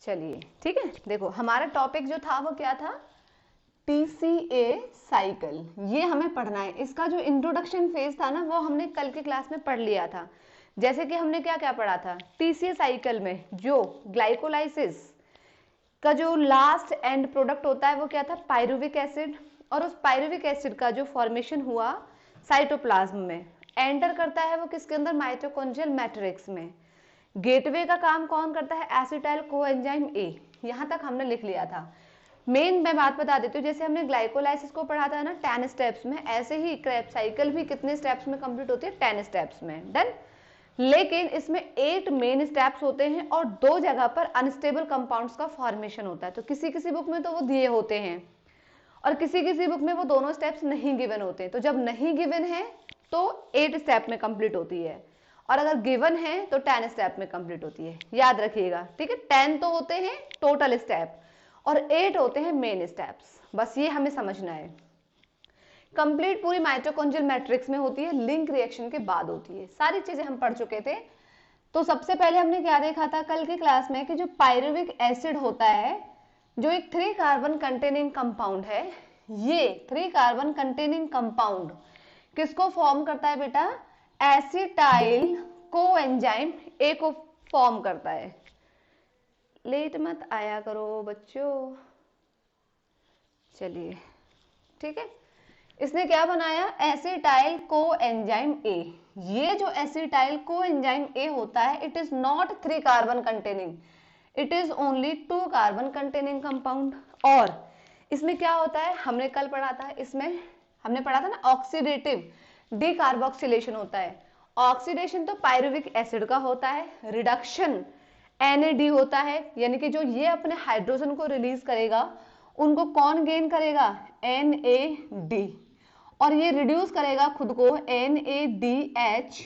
चलिए ठीक है, देखो हमारा टॉपिक जो था वो क्या था, TCA साइकिल, ये हमें पढ़ना है। इसका जो इंट्रोडक्शन फेज था ना वो हमने कल की क्लास में पढ़ लिया था। जैसे कि हमने क्या क्या पढ़ा था, TCA साइकिल में जो ग्लाइकोलाइसिस का जो लास्ट एंड प्रोडक्ट होता है वो क्या था, पायरुविक एसिड, और उस पायरुविक एसिड का जो फॉर्मेशन हुआ साइटोप्लाज्म में, एंटर करता है वो किसके अंदर, माइटोकॉन्ड्रियल मैट्रिक्स में। गेटवे का काम कौन करता है, एसिटाइल कोएंजाइम ए। यहां तक हमने लिख लिया था। मेन मैं बात बता देती हूँ, जैसे हमने ग्लाइकोलाइसिस को पढ़ा था ना 10 स्टेप्स में, ऐसे ही क्रेब साइकिल भी कितने स्टेप्स में कंप्लीट होती है, 10 स्टेप्स में। डन। लेकिन इसमें 8 मेन स्टेप्स होते हैं और 2 जगह पर अनस्टेबल कंपाउंड्स का फॉर्मेशन होता है। तो किसी किसी बुक में तो वो दिए होते हैं और किसी किसी बुक में वो दोनों स्टेप्स नहीं गिवन होते। तो जब नहीं गिवन है तो 8 स्टेप में कंप्लीट होती है, और अगर गिवन है तो 10 स्टेप में कंप्लीट होती है। याद रखिएगा, ठीक है। 10 तो होते हैं टोटल स्टेप और 8 होते हैं मेन स्टेप्स, बस ये हमें समझना है। कंप्लीट पूरी माइटोकॉन्ड्रियल मैट्रिक्स में होती है, लिंक रिएक्शन के बाद होती है। सारी चीजें हम पढ़ चुके थे। तो सबसे पहले हमने क्या देखा था कल की क्लास में कि जो पायरुविक एसिड होता है, जो एक 3 कार्बन कंटेनिंग कंपाउंड है, ये 3 कार्बन कंटेनिंग कंपाउंड किसको फॉर्म करता है बेटा, एसिटाइल कोएंजाइम ए को फॉर्म करता है। लेट मत आया करो बच्चों। चलिए ठीक है, इसने क्या बनाया, एसिटाइल कोएंजाइम ए। ये जो एसिटाइल कोएंजाइम ए होता है, it is not 3 carbon containing, it is only 2 carbon containing compound. और इसमें क्या होता है, हमने कल पढ़ा था, इसमें हमने पढ़ा था ना ऑक्सीडेटिव डीकार्बोक्सिलेशन होता है। ऑक्सीडेशन तो पायरुविक एसिड का होता है, रिडक्शन NAD होता है, यानी कि जो ये अपने हाइड्रोजन को रिलीज करेगा उनको कौन गेन करेगा, NAD, और ये रिड्यूस करेगा खुद को NADH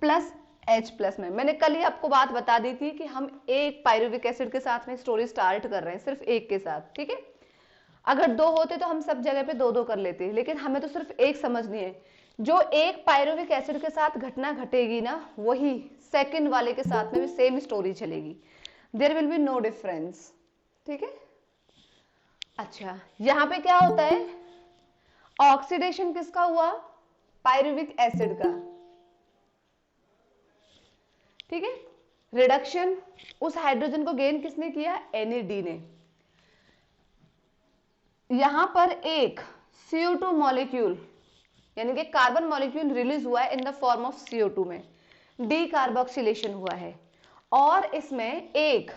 प्लस H प्लस में। मैंने कल ही आपको बात बता दी थी कि हम एक पायरुविक एसिड के साथ में स्टोरी स्टार्ट कर रहे हैं, सिर्फ एक के साथ, ठीक है। अगर 2 होते तो हम सब जगह पे 2-2 कर लेते, लेकिन हमें तो सिर्फ एक समझनी है। जो एक पायरुविक एसिड के साथ घटना घटेगी ना, वही सेकंड वाले के साथ में भी सेम स्टोरी चलेगी। There will be no difference, ठीक है। अच्छा, यहां पे क्या होता है, ऑक्सीडेशन किसका हुआ, पायरुविक एसिड का, ठीक है। रिडक्शन, उस हाइड्रोजन को गेन किसने किया, NAD ने। यहां पर एक CO2 मॉलिक्यूल यानी कि कार्बन मॉलिक्यूल रिलीज हुआ है in the form of CO2 में, डीकार्बोक्सिलेशन हुआ है, और इसमें एक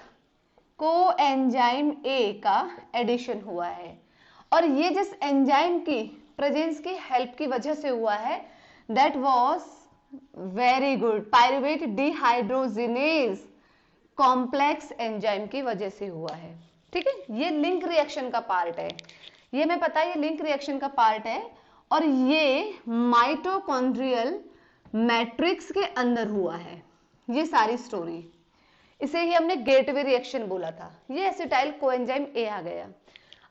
कोएंजाइम A का एडिशन हुआ है। और ये जिस एंजाइम की प्रेजेंस की हेल्प की वजह से हुआ है, that was very good, pyruvate dehydrogenase complex enzyme की वजह से हुआ है, ठीक है। ये लिंक रिएक्शन का पार्ट है, ये मैं पता है, ये लिंक रिएक्शन का पार्ट है, और ये माइटोकॉन्ड्रियल मैट्रिक्स के अंदर हुआ है ये सारी स्टोरी। इसे ही हमने गेटवे रिएक्शन बोला था। ये एसिटाइल कोएंजाइम ए आ गया।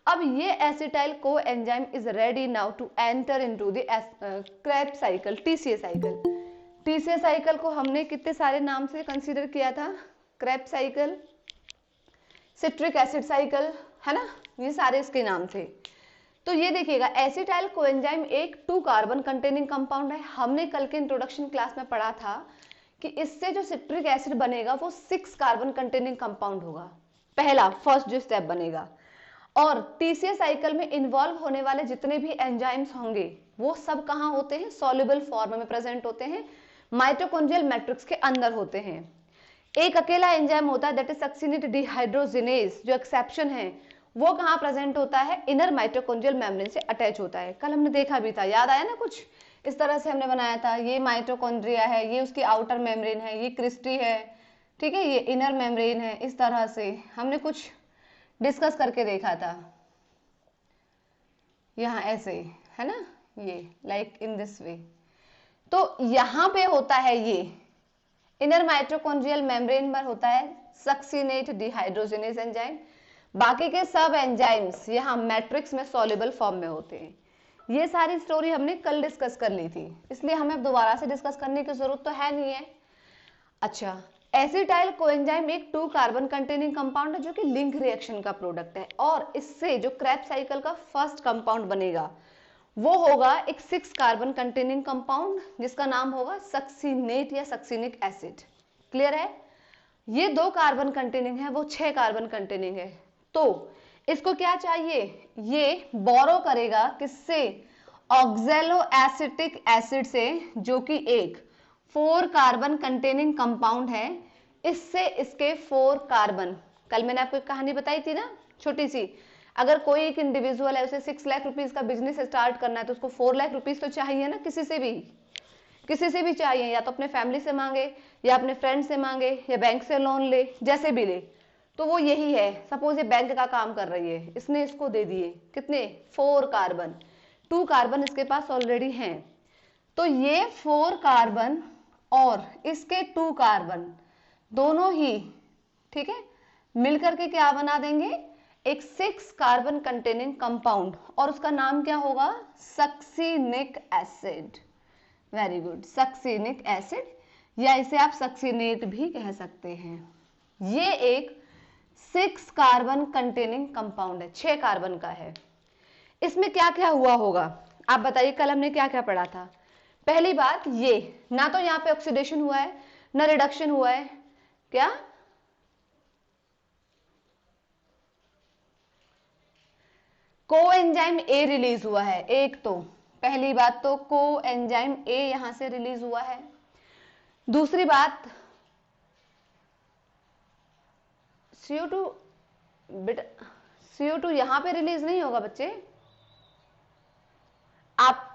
अब ये acetyl coenzyme is ready now to enter into the Krebs cycle, TCA cycle. TCA cycle को हमने कितने सारे नाम से कंसीडर किया था, Krebs cycle, citric acid cycle, है ना, ये सारे इसके नाम थे। तो ये देखिएगा, एसिटाइल कोएंजाइम एक 2 कार्बन कंटेनिंग कंपाउंड है। हमने कल के इंट्रोडक्शन क्लास में पढ़ा था कि इससे जो सिट्रिक एसिड बनेगा वो 6 कार्बन कंटेनिंग कंपाउंड होगा, पहला फर्स्ट जो स्टेप बनेगा। और TCA साइकिल में इन्वॉल्व होने वाले जितने भी एंजाइम्स होंगे वो सब कहाँ होते हैं, सॉल्युबल फॉर्म में प्रेजेंट होते हैं, माइटोकॉन्ड्रियल मैट्रिक्स के अंदर होते हैं। एक अकेला एंजाइम होता है, दैट इज सक्सिनेट डिहाइड्रोजिनेज, जो एक्सेप्शन है, वो कहाँ प्रेजेंट होता है, इनर माइटोकॉन्ड्रियल मेम्ब्रेन से अटैच होता है। कल हमने देखा भी था, याद आया ना, कुछ इस तरह से हमने बनाया था। ये माइटोकॉन्ड्रिया है, ये उसकी आउटर मेम्ब्रेन है, ये क्रिस्टी है, ठीक है, ये इनर मेम्ब्रेन है। इस तरह से हमने कुछ डिस्कस करके देखा था, यहाँ ऐसे, है ना, ये लाइक इन दिस वे। तो यहाँ पे होता है ये इनर माइटोकॉन्ड्रियल मेम्ब्रेन पर होता है सक्सिनेट डिहाइड्रोजिनेज एंजाइम। बाकी के सब एंजाइम्स यहाँ मैट्रिक्स में सॉल्युबल फॉर्म में होते हैं। ये सारी स्टोरी हमने कल डिस्कस कर ली थी, इसलिए हमें अब दोबारा से डिस्कस करने की जरूरत तो है नहीं है। अच्छा, एसिटाइल कोएंजाइम एक 2 कार्बन कंटेनिंग कंपाउंड है जो कि लिंक रिएक्शन का प्रोडक्ट है, और इससे जो क्रेब्स साइकिल का फर्स्ट कंपाउंड बनेगा वो होगा एक 6 कार्बन कंटेनिंग कंपाउंड जिसका नाम होगा सक्सीनेट या सक्सीनिक एसिड। क्लियर है? ये 2 कार्बन कंटेनिंग है, वो 6 कार्बन कंटेनिंग है। तो इसको क्या चाहिए, ये बोरो करेगा किससे, ऑक्सैलो एसिटिक एसिड से, जो कि एक 4 कार्बन कंटेनिंग कंपाउंड है। इससे इसके 4 कार्बन, कल मैंने आपको एक कहानी बताई थी ना छोटी सी, अगर कोई एक इंडिविजुअल है, उसे 6 लाख रुपीज का बिजनेस स्टार्ट करना है तो उसको 4 लाख रुपीज तो चाहिए ना, किसी से भी चाहिए, या तो अपने फैमिली से मांगे या अपने फ्रेंड से मांगे या बैंक से लोन ले, जैसे भी ले। तो वो यही है, सपोज ये बैंक का काम कर रही है, इसने इसको दे दिए कितने, 4 कार्बन, 2 कार्बन इसके पास ऑलरेडी हैं। तो ये 4 कार्बन और इसके 2 कार्बन दोनों ही, ठीक है, मिलकर के क्या बना देंगे, एक 6 कार्बन कंटेनिंग कंपाउंड, और उसका नाम क्या होगा, succinic acid. Very good, succinic acid, या इसे आप सक्सीनेट भी कह सकते हैं। ये एक 6 कार्बन कंटेनिंग कंपाउंड है, 6 कार्बन का है। इसमें क्या क्या हुआ होगा आप बताइए, कल हमने क्या क्या पढ़ा था। पहली बात, ये ना तो यहाँ पे ऑक्सीडेशन हुआ है ना रिडक्शन हुआ है, क्या कोएंजाइम ए रिलीज हुआ है एक, तो पहली बात तो कोएंजाइम ए यहां से रिलीज हुआ है। दूसरी बात, CO2 बेटा, CO2 यहां पे रिलीज नहीं होगा बच्चे, आप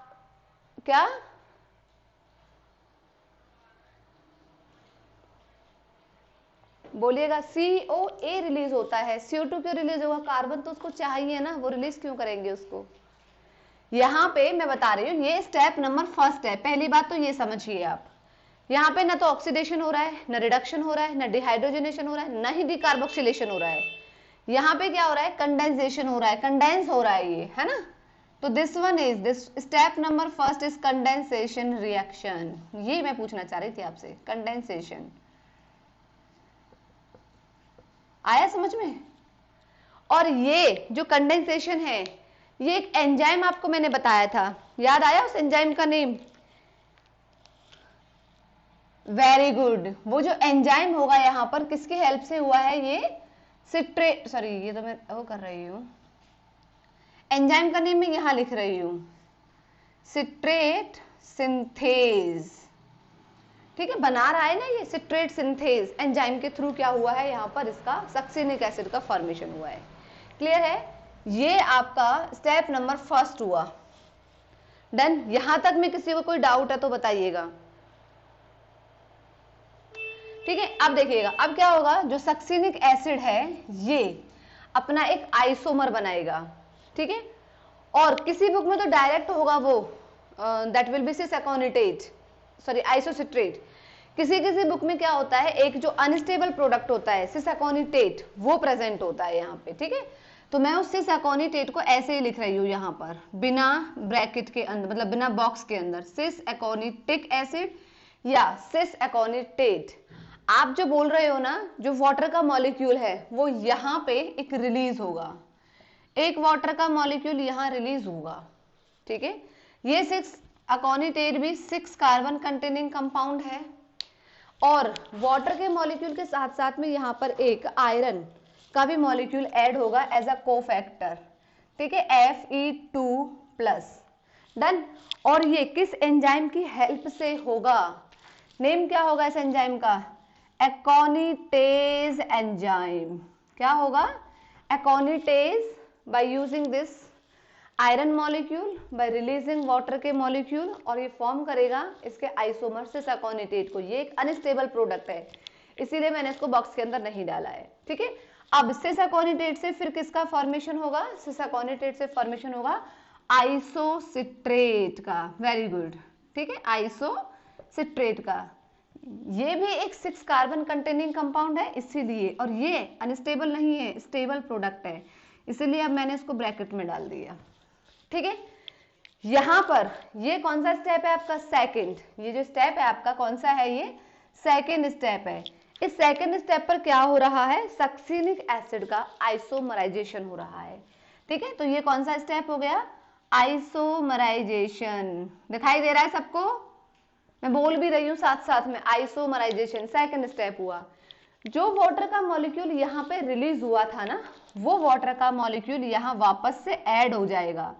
क्या बोलिएगा, COA रिलीज होता है, CO2 क्यों रिलीज होगा, कार्बन तो उसको चाहिए ना, वो रिलीज क्यों करेंगे उसको। यहाँ पे मैं बता रही हूँ, ये स्टेप नंबर फर्स्ट है। पहली बात तो ये समझिए आप, यहाँ पे ना तो ऑक्सीडेशन हो रहा है, ना रिडक्शन हो रहा है, ना डिहाइड्रोजनेशन हो रहा है, ना ही डिकार्बोक्सिलेशन हो रहा है। यहाँ पे क्या हो रहा है, कंडेंसेशन हो रहा है, कंडेंस हो रहा है, ये है ना। तो this one is, this step number first is condensation reaction. ये मैं पूछना चाह रही थी आपसे, कंडेंसेशन आया समझ में। और ये जो कंडेंसेशन है, ये एक एंजाइम आपको मैंने बताया था, याद आया उस एंजाइम का नेम, वेरी गुड। वो जो एंजाइम होगा यहां पर किसकी हेल्प से हुआ है, ये सिट्रेट, सॉरी ये तो मैं वो कर रही हूं, एंजाइम का नेम मैं यहां लिख रही हूं, सिट्रेट सिंथेज, ठीक है, बना रहा है ना ये सिट्रेट सिंथेज, एंजाइम के थ्रू क्या हुआ है, यहाँ पर इसका सक्सीनिक एसिड का फॉर्मेशन हुआ है। क्लियर है, ये आपका स्टेप नंबर फर्स्ट हुआ। डन, यहां तक में किसी को कोई डाउट है तो बताइएगा, ठीक है। अब देखिएगा, अब क्या होगा, जो सक्सीनिक एसिड है ये अपना एक आइसोमर बनाएगा, ठीक है, और किसी बुक में तो डायरेक्ट होगा वो that will be cis aconitate, sorry isocitrate. किसी किसी बुक में क्या होता है, एक जो अनस्टेबल प्रोडक्ट होता है सिस एकोनिटेट, वो प्रेजेंट होता है यहाँ पे, ठीक है। तो मैं उस सिस एकोनिटेट को ऐसे ही लिख रही हूँ यहाँ पर, बिना ब्रैकेट के अंदर, मतलब बिना बॉक्स के अंदर, सिस एकोनिटिक एसिड या सिस एकोनिटेट। आप जो बोल रहे हो ना, जो वाटर का मॉलिक्यूल है वो यहाँ पे एक रिलीज होगा, एक वाटर का मॉलिक्यूल यहाँ रिलीज होगा, ठीक है। ये 6 एकोनिटेट भी 6 कार्बन कंटेनिंग कंपाउंड है, और वाटर के मॉलिक्यूल के साथ साथ में यहाँ पर एक आयरन का भी मॉलिक्यूल ऐड होगा एज अ कोफैक्टर, ठीक है, Fe2+। डन। और ये किस एंजाइम की हेल्प से होगा, नेम क्या होगा इस एंजाइम का, एकोनिटेज एंजाइम। क्या होगा, एकोनिटेज, by using this iron molecule, bye releasing water के मॉलिक्यूल, और ये फॉर्म करेगा इसके आइसोमर सिस एकोनिटेट को। ये एक अनस्टेबल प्रोडक्ट है, इसीलिए मैंने इसको बॉक्स के अंदर नहीं डाला है, ठीक है। अब सिस एकोनिटेट से फिर किसका फॉर्मेशन होगा, सिस एकोनिटेट से फॉर्मेशन होगा आइसोसिट्रेट का, वेरी गुड, ठीक है, आइसोसिट्रेट का। ये भी एक 6 कार्बन कंटेनिंग कंपाउंड है इसीलिए, और ये अनस्टेबल नहीं है, स्टेबल प्रोडक्ट है, इसीलिए अब मैंने इसको ब्रैकेट में डाल दिया, ठीक है। यहां पर ये कौन सा स्टेप है आपका, सेकंड। ये जो स्टेप है आपका कौन सा है, ये सेकंड स्टेप है। इस सेकेंड स्टेप पर क्या हो रहा है, सक्सिनिक एसिड का आइसोमराइजेशन हो रहा है। ठीक है, तो ये कौन सा स्टेप हो गया, आइसोमराइजेशन। दिखाई दे रहा है सबको, मैं बोल भी रही हूं साथ साथ में, आइसोमराइजेशन सेकेंड स्टेप हुआ। जो वाटर का मॉलिक्यूल यहाँ पे रिलीज हुआ था ना, वो वाटर का मॉलिक्यूल यहाँ वापस से ऐड हो जाएगा।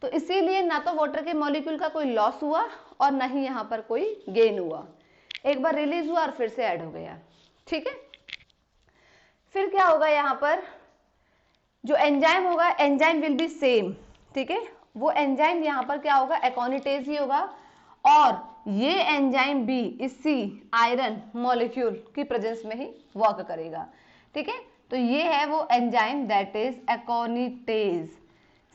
तो इसीलिए ना तो वाटर के मॉलिक्यूल का कोई लॉस हुआ और ना ही यहाँ पर कोई गेन हुआ, एक बार रिलीज हुआ और फिर से ऐड हो गया। ठीक है, फिर क्या होगा, यहाँ पर जो एंजाइम होगा, एंजाइम विल बी सेम। ठीक है, वो एंजाइम यहाँ पर क्या होगा, एकोनिटेज ही होगा, और ये एंजाइम भी इसी आयरन मॉलिक्यूल की प्रेजेंस में ही वर्क करेगा। ठीक है, तो ये है वो enzyme that is एकोनिटेज।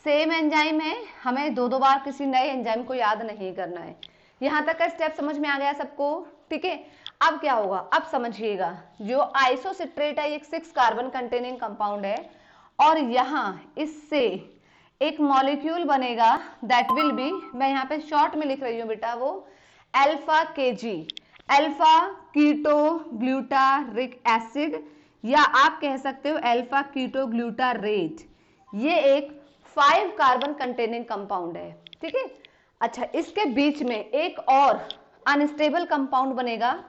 Same enzyme है, हमें दो दो बार किसी नए एंजाइम को याद नहीं करना है। यहां तक का स्टेप समझ में आ गया सबको। ठीक है, अब क्या होगा, अब समझिएगा, जो आइसोसिट्रेट है एक 6 कार्बन कंटेनिंग कंपाउंड है, और यहाँ इससे एक मॉलिक्यूल बनेगा दैट विल बी, मैं यहाँ पे शॉर्ट में लिख रही हूँ बेटा, वो alpha KG, alpha keto glutaric acid, या आप कह सकते हो अल्फा कीटो ग्लूटारेट। ये एक 5 कार्बन कंटेनिंग कंपाउंड है। ठीक है, अच्छा, इसके बीच में एक और अनस्टेबल कंपाउंड बनेगा,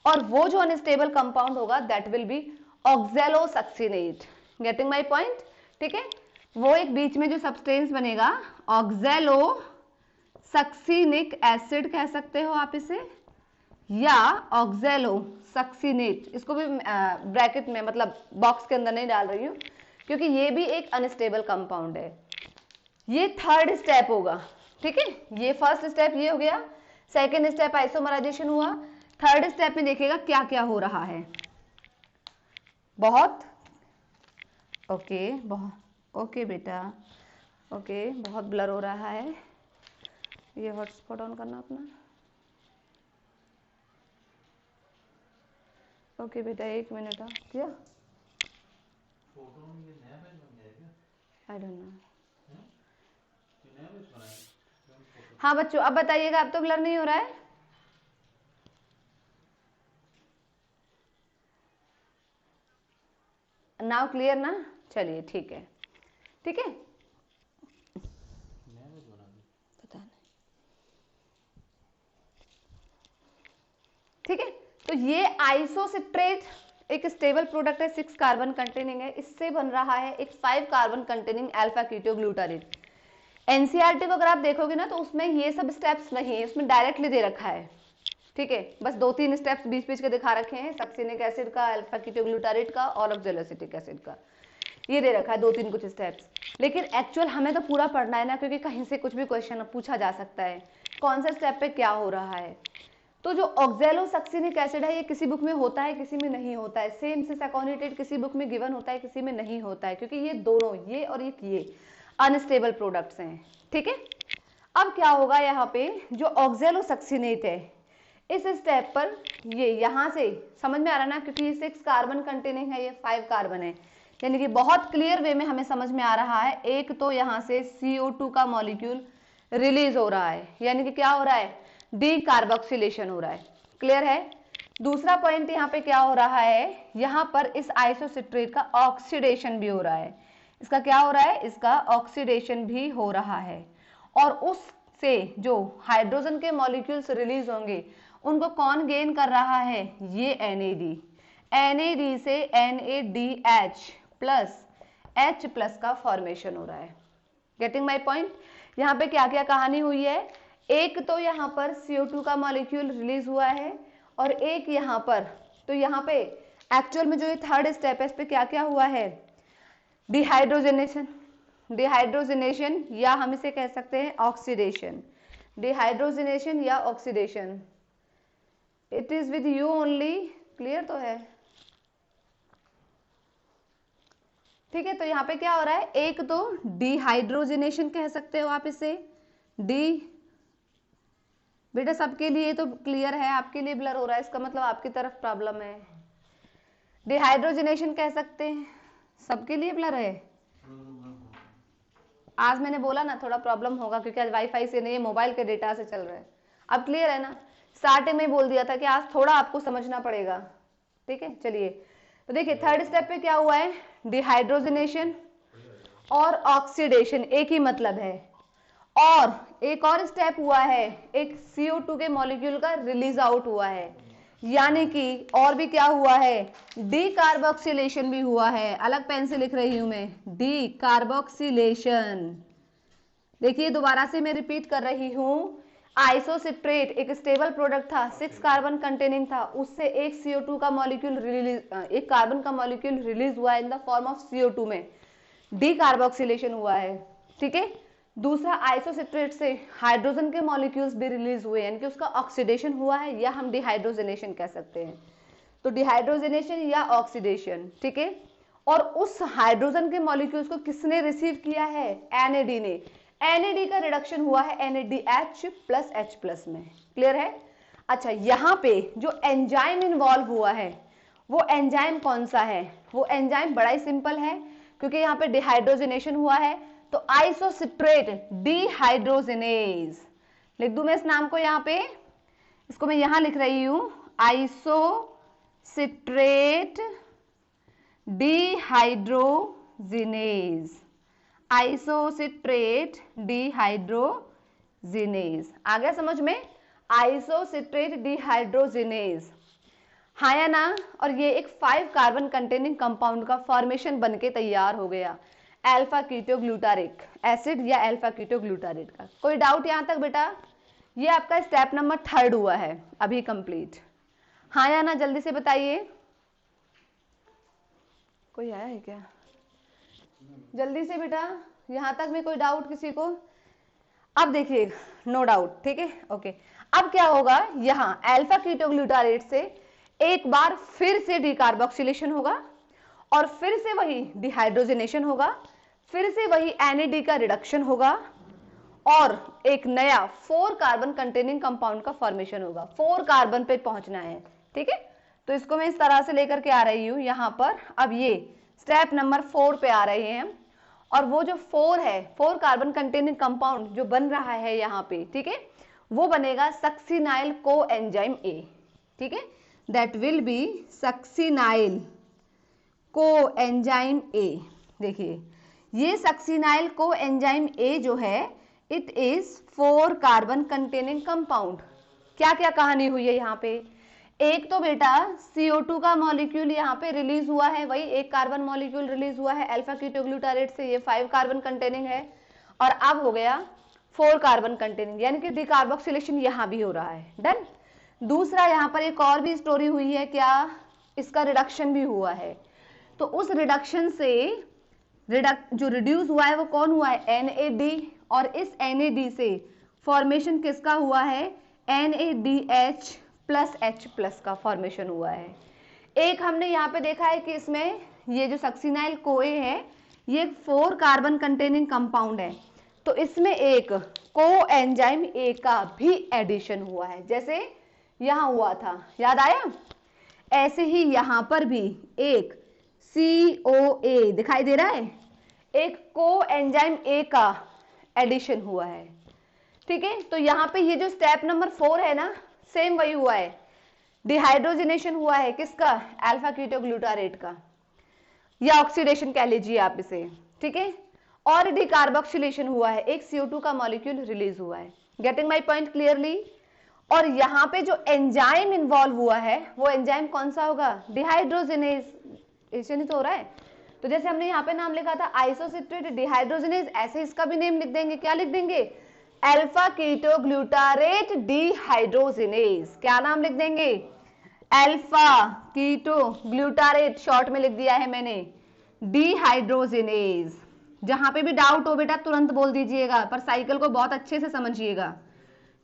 और वो जो अनस्टेबल कंपाउंड होगा that will be oxalosuccinate. Getting my point. ठीक है, वो एक बीच में जो सब्सटेंस बनेगा, ऑक्सैलोसक्सिनिक एसिड कह सकते हो आप इसे, या ऑक्सैलोसक्सिनेट, इसको भी ब्रैकेट में मतलब बॉक्स के अंदर नहीं डाल रही हूं क्योंकि ये भी एक अनस्टेबल कंपाउंड है। ये थर्ड स्टेप होगा। ठीक है, ये फर्स्ट स्टेप ये हो गया, सेकेंड स्टेप आइसोमराइजेशन हुआ, थर्ड स्टेप में देखिएगा क्या क्या हो रहा है। बहुत ओके, बहुत ओके बेटा, ओके, बहुत ब्लर हो रहा है, ये हॉटस्पॉट ऑन करना अपना। ओके बेटा, 1 मिनट किया, आई डोंट नो। हाँ बच्चों, अब बताइएगा, अब तो ब्लर नहीं हो रहा है। नाउ क्लियर ना, चलिए ठीक है। ठीक है, पता नहीं। ठीक है, तो ये आइसोसिट्रेट एक स्टेबल प्रोडक्ट है, 6 कार्बन कंटेनिंग है, इससे बन रहा है एक 5 carbon containing alpha keto glutarate. NCERT को अगर आप देखोगे ना तो उसमें ये सब स्टेप्स नहीं है, उसमें डायरेक्टली दे रखा है। ठीक है, बस 2-3 स्टेप्स बीच बीच के दिखा रखे हैं, सक्सिनिक एसिड का, अल्फा कीटो ग्लूटारेट का और ऑक्सैलोसिटिक एसिड का, ये दे रखा है 2-3 कुछ स्टेप्स। लेकिन एक्चुअल हमें तो पूरा पढ़ना है ना, क्योंकि कहीं से कुछ भी क्वेश्चन पूछा जा सकता है, कौन सा स्टेप पे क्या हो रहा है। तो जो ऑक्सैलोसक्सिनिक एसिड है ये किसी बुक में होता है, किसी में नहीं होता है। सेम सिस एकोनिटेट किसी बुक में गिवन होता है, किसी में नहीं होता है, क्योंकि ये दोनों, ये और ये अनस्टेबल प्रोडक्ट्स हैं। ठीक है, अब क्या होगा, यहाँ पे जो ऑक्सैलोसक्सिनेट है इस स्टेप पर, ये यहां से समझ में आ रहा ना, क्योंकि ये 6 कार्बन कंटेनिंग है, ये 5 कार्बन है, यानी कि बहुत क्लियर वे में हमें समझ में आ रहा है। एक तो यहां से CO2 का मॉलिक्यूल रिलीज हो रहा है, यानी कि क्या हो रहा है, डी कार्बोक्सिलेशन हो रहा है। क्लियर है। दूसरा पॉइंट यहाँ पे क्या हो रहा है, यहाँ पर इस आइसोसिट्रेट का ऑक्सीडेशन भी हो रहा है। इसका क्या हो रहा है, इसका ऑक्सीडेशन भी हो रहा है, और उससे जो हाइड्रोजन के मॉलिक्यूल्स रिलीज होंगे उनको कौन गेन कर रहा है, ये NAD। NAD से NADH प्लस H+ का फॉर्मेशन हो रहा है। Getting my point. यहाँ पे क्या क्या कहानी हुई है, एक तो यहाँ पर CO2 का मॉलिक्यूल रिलीज हुआ है, और एक यहाँ पर, तो यहाँ पे एक्चुअल में जो ये थर्ड स्टेप है इस पे क्या क्या हुआ है, डिहाइड्रोजनेशन, डिहाइड्रोजनेशन, या हम इसे कह सकते हैं ऑक्सीडेशन, डिहाइड्रोजनेशन या oxidation. It is with you only, clear तो है। ठीक है, तो यहाँ पे क्या हो रहा है, एक तो डिहाइड्रोजनेशन कह सकते हो आप इसे, डी, बेटा सबके लिए तो क्लियर है, आपके लिए ब्लर हो रहा है, इसका मतलब आपकी तरफ प्रॉब्लम है। डिहाइड्रोजनेशन कह सकते हैं, सबके लिए ब्लर है। आज मैंने बोला ना थोड़ा प्रॉब्लम होगा, क्योंकि आज वाईफाई से नहीं, मोबाइल के डेटा से चल रहा है। अब क्लियर है ना, स्टार्टिंग में बोल दिया था कि आज थोड़ा आपको समझना पड़ेगा। ठीक है, चलिए तो देखिए थर्ड स्टेप पे क्या हुआ है, डिहाइड्रोजनेशन और ऑक्सीडेशन, एक ही मतलब है। और एक और स्टेप हुआ है, एक CO2 के मॉलिक्यूल का रिलीज आउट हुआ है, यानी कि और भी क्या हुआ है, डी कार्बोक्सिलेशन भी हुआ है। अलग पेन से लिख रही हूं मैं, डी कार्बोक्सिलेशन। देखिए दोबारा से मैं रिपीट कर रही हूं, आइसोसिट्रेट एक स्टेबल प्रोडक्ट था, 6 कार्बन कंटेनिंग था, उससे एक CO2 का मॉलिक्यूल रिलीज, एक कार्बन का मॉलिक्यूल रिलीज हुआ in the form of CO2 में, डी कार्बोक्सिलेशन हुआ है। ठीक है, दूसरा आइसोसिट्रेट से हाइड्रोजन के मॉलिक्यूल्स भी रिलीज हुए, यानी कि उसका ऑक्सीडेशन हुआ है, या हम डिहाइड्रोजनेशन कह सकते हैं। तो डिहाइड्रोजनेशन या ऑक्सीडेशन, ठीक है। और उस हाइड्रोजन के मॉलिक्यूल्स को किसने रिसीव किया है, NAD ने। NAD का रिडक्शन हुआ है NADH+H+ में, क्लियर है। अच्छा, यहाँ पे जो एंजाइम इन्वॉल्व हुआ है वो एंजाइम कौन सा है, वो एंजाइम बड़ा ही सिंपल है, क्योंकि यहाँ पे डिहाइड्रोजनेशन हुआ है, तो आइसोसिट्रेट डिहाइड्रोजिनेज। लिख दूं मैं इस नाम को, यहाँ पे इसको मैं यहां लिख रही हूं, आइसोसिट्रेट डिहाइड्रोजिनेज, आइसोसिट्रेट डिहाइड्रोजिनेज। आ गया समझ में, आइसोसिट्रेट डिहाइड्रोजिनेज, हाँ या ना। और ये एक 5 कार्बन कंटेनिंग कंपाउंड का फॉर्मेशन बनके तैयार हो गया, अल्फा कीटोग्लूटारिक एसिड या अल्फा कीटोग्लूटारेट का। कोई डाउट यहां तक बेटा? ये आपका स्टेप नंबर 3 हुआ है अभी कंप्लीट, हाँ या ना, जल्दी से बताइए। कोई आया है क्या? जल्दी से बेटा, यहां तक में कोई डाउट किसी को? अब देखिए, नो डाउट, ठीक है, ओके। अब क्या होगा, यहां अल्फा कीटोग्लूटारेट से एक बार फिर से डिकार्बोक्सिलेशन होगा, और फिर से वही डिहाइड्रोजनेशन होगा, फिर से वही NAD का रिडक्शन होगा, और एक नया 4 कार्बन कंटेनिंग कंपाउंड का फॉर्मेशन होगा। 4 कार्बन पे पहुंचना है, ठीक है। तो इसको मैं इस तरह से लेकर के आ रही हूं यहां पर। अब ये स्टेप नंबर 4 पे आ रहे हैं, और वो जो 4 है, 4 कार्बन कंटेनिंग कंपाउंड जो बन रहा है यहाँ पे, ठीक है, वो बनेगा सक्सिनाइल कोएंजाइम A, ठीक है, that will B succinyl coenzyme A। देखिए ये सक्सिनाइल कोएंजाइम A जो है, it is 4 carbon containing compound. क्या क्या कहानी हुई है यहाँ पे, एक तो बेटा CO2 का मॉलिक्यूल यहाँ पे रिलीज हुआ है, वही एक कार्बन मॉलिक्यूल रिलीज हुआ है अल्फा कीटोग्लूटारेट से, ये 5 कार्बन कंटेनिंग है, और अब हो गया 4 कार्बन कंटेनिंग, यानी कि डिकार्बोक्सिलेशन यहाँ भी हो रहा है, डन। दूसरा यहाँ पर एक और भी स्टोरी हुई है, क्या, इसका रिडक्शन भी हुआ है। तो उस रिडक्शन से जो रिड्यूस हुआ है वो कौन हुआ है, NAD, और इस NAD से फॉर्मेशन किसका हुआ है, NADH+H+ का फॉर्मेशन हुआ है। एक हमने यहाँ पे देखा है कि इसमें ये जो सक्सिनाइल कोए है, ये 4 कार्बन कंटेनिंग कंपाउंड है, तो इसमें एक कोएंजाइम A का भी एडिशन हुआ है, जैसे यहाँ हुआ था, याद आया। ऐसे ही यहाँ पर भी एक COA दिखाई दे रहा है, एक कोएंजाइम A का एडिशन हुआ है, ठीक है। तो यहाँ पे ये जो स्टेप नंबर 4 है ना, सेम वही हुआ है, डिहाइड्रोजनेशन हुआ है, किसका, अल्फा कीटोग्लूटारेट का, या ऑक्सीडेशन कह लीजिए आप इसे, ठीक है, और डिकार्बोक्सिलेशन हुआ है, एक CO2 का मॉलिक्यूल रिलीज हुआ है। Getting my point clearly. और यहाँ पे जो एंजाइम इन्वॉल्व हुआ है, वो एंजाइम कौन सा होगा, डिहाइड्रोजनेज, ऐसे नहीं तो हो रहा है। तो जैसे हमने यहाँ पे नाम लिखा था आइसोसिट्रेट डिहाइड्रोजनेज, ऐसे इसका भी नेम लिख देंगे, क्या लिख देंगे, अल्फा कीटोग्लूटारेट डिहाइड्रोजनेज। क्या नाम लिख देंगे, अल्फा कीटोग्लूटारेट, शॉर्ट में लिख दिया है मैंने, डिहाइड्रोजनेज। जहां पे भी डाउट हो बेटा तुरंत बोल दीजिएगा, पर साइकिल को बहुत अच्छे से समझिएगा,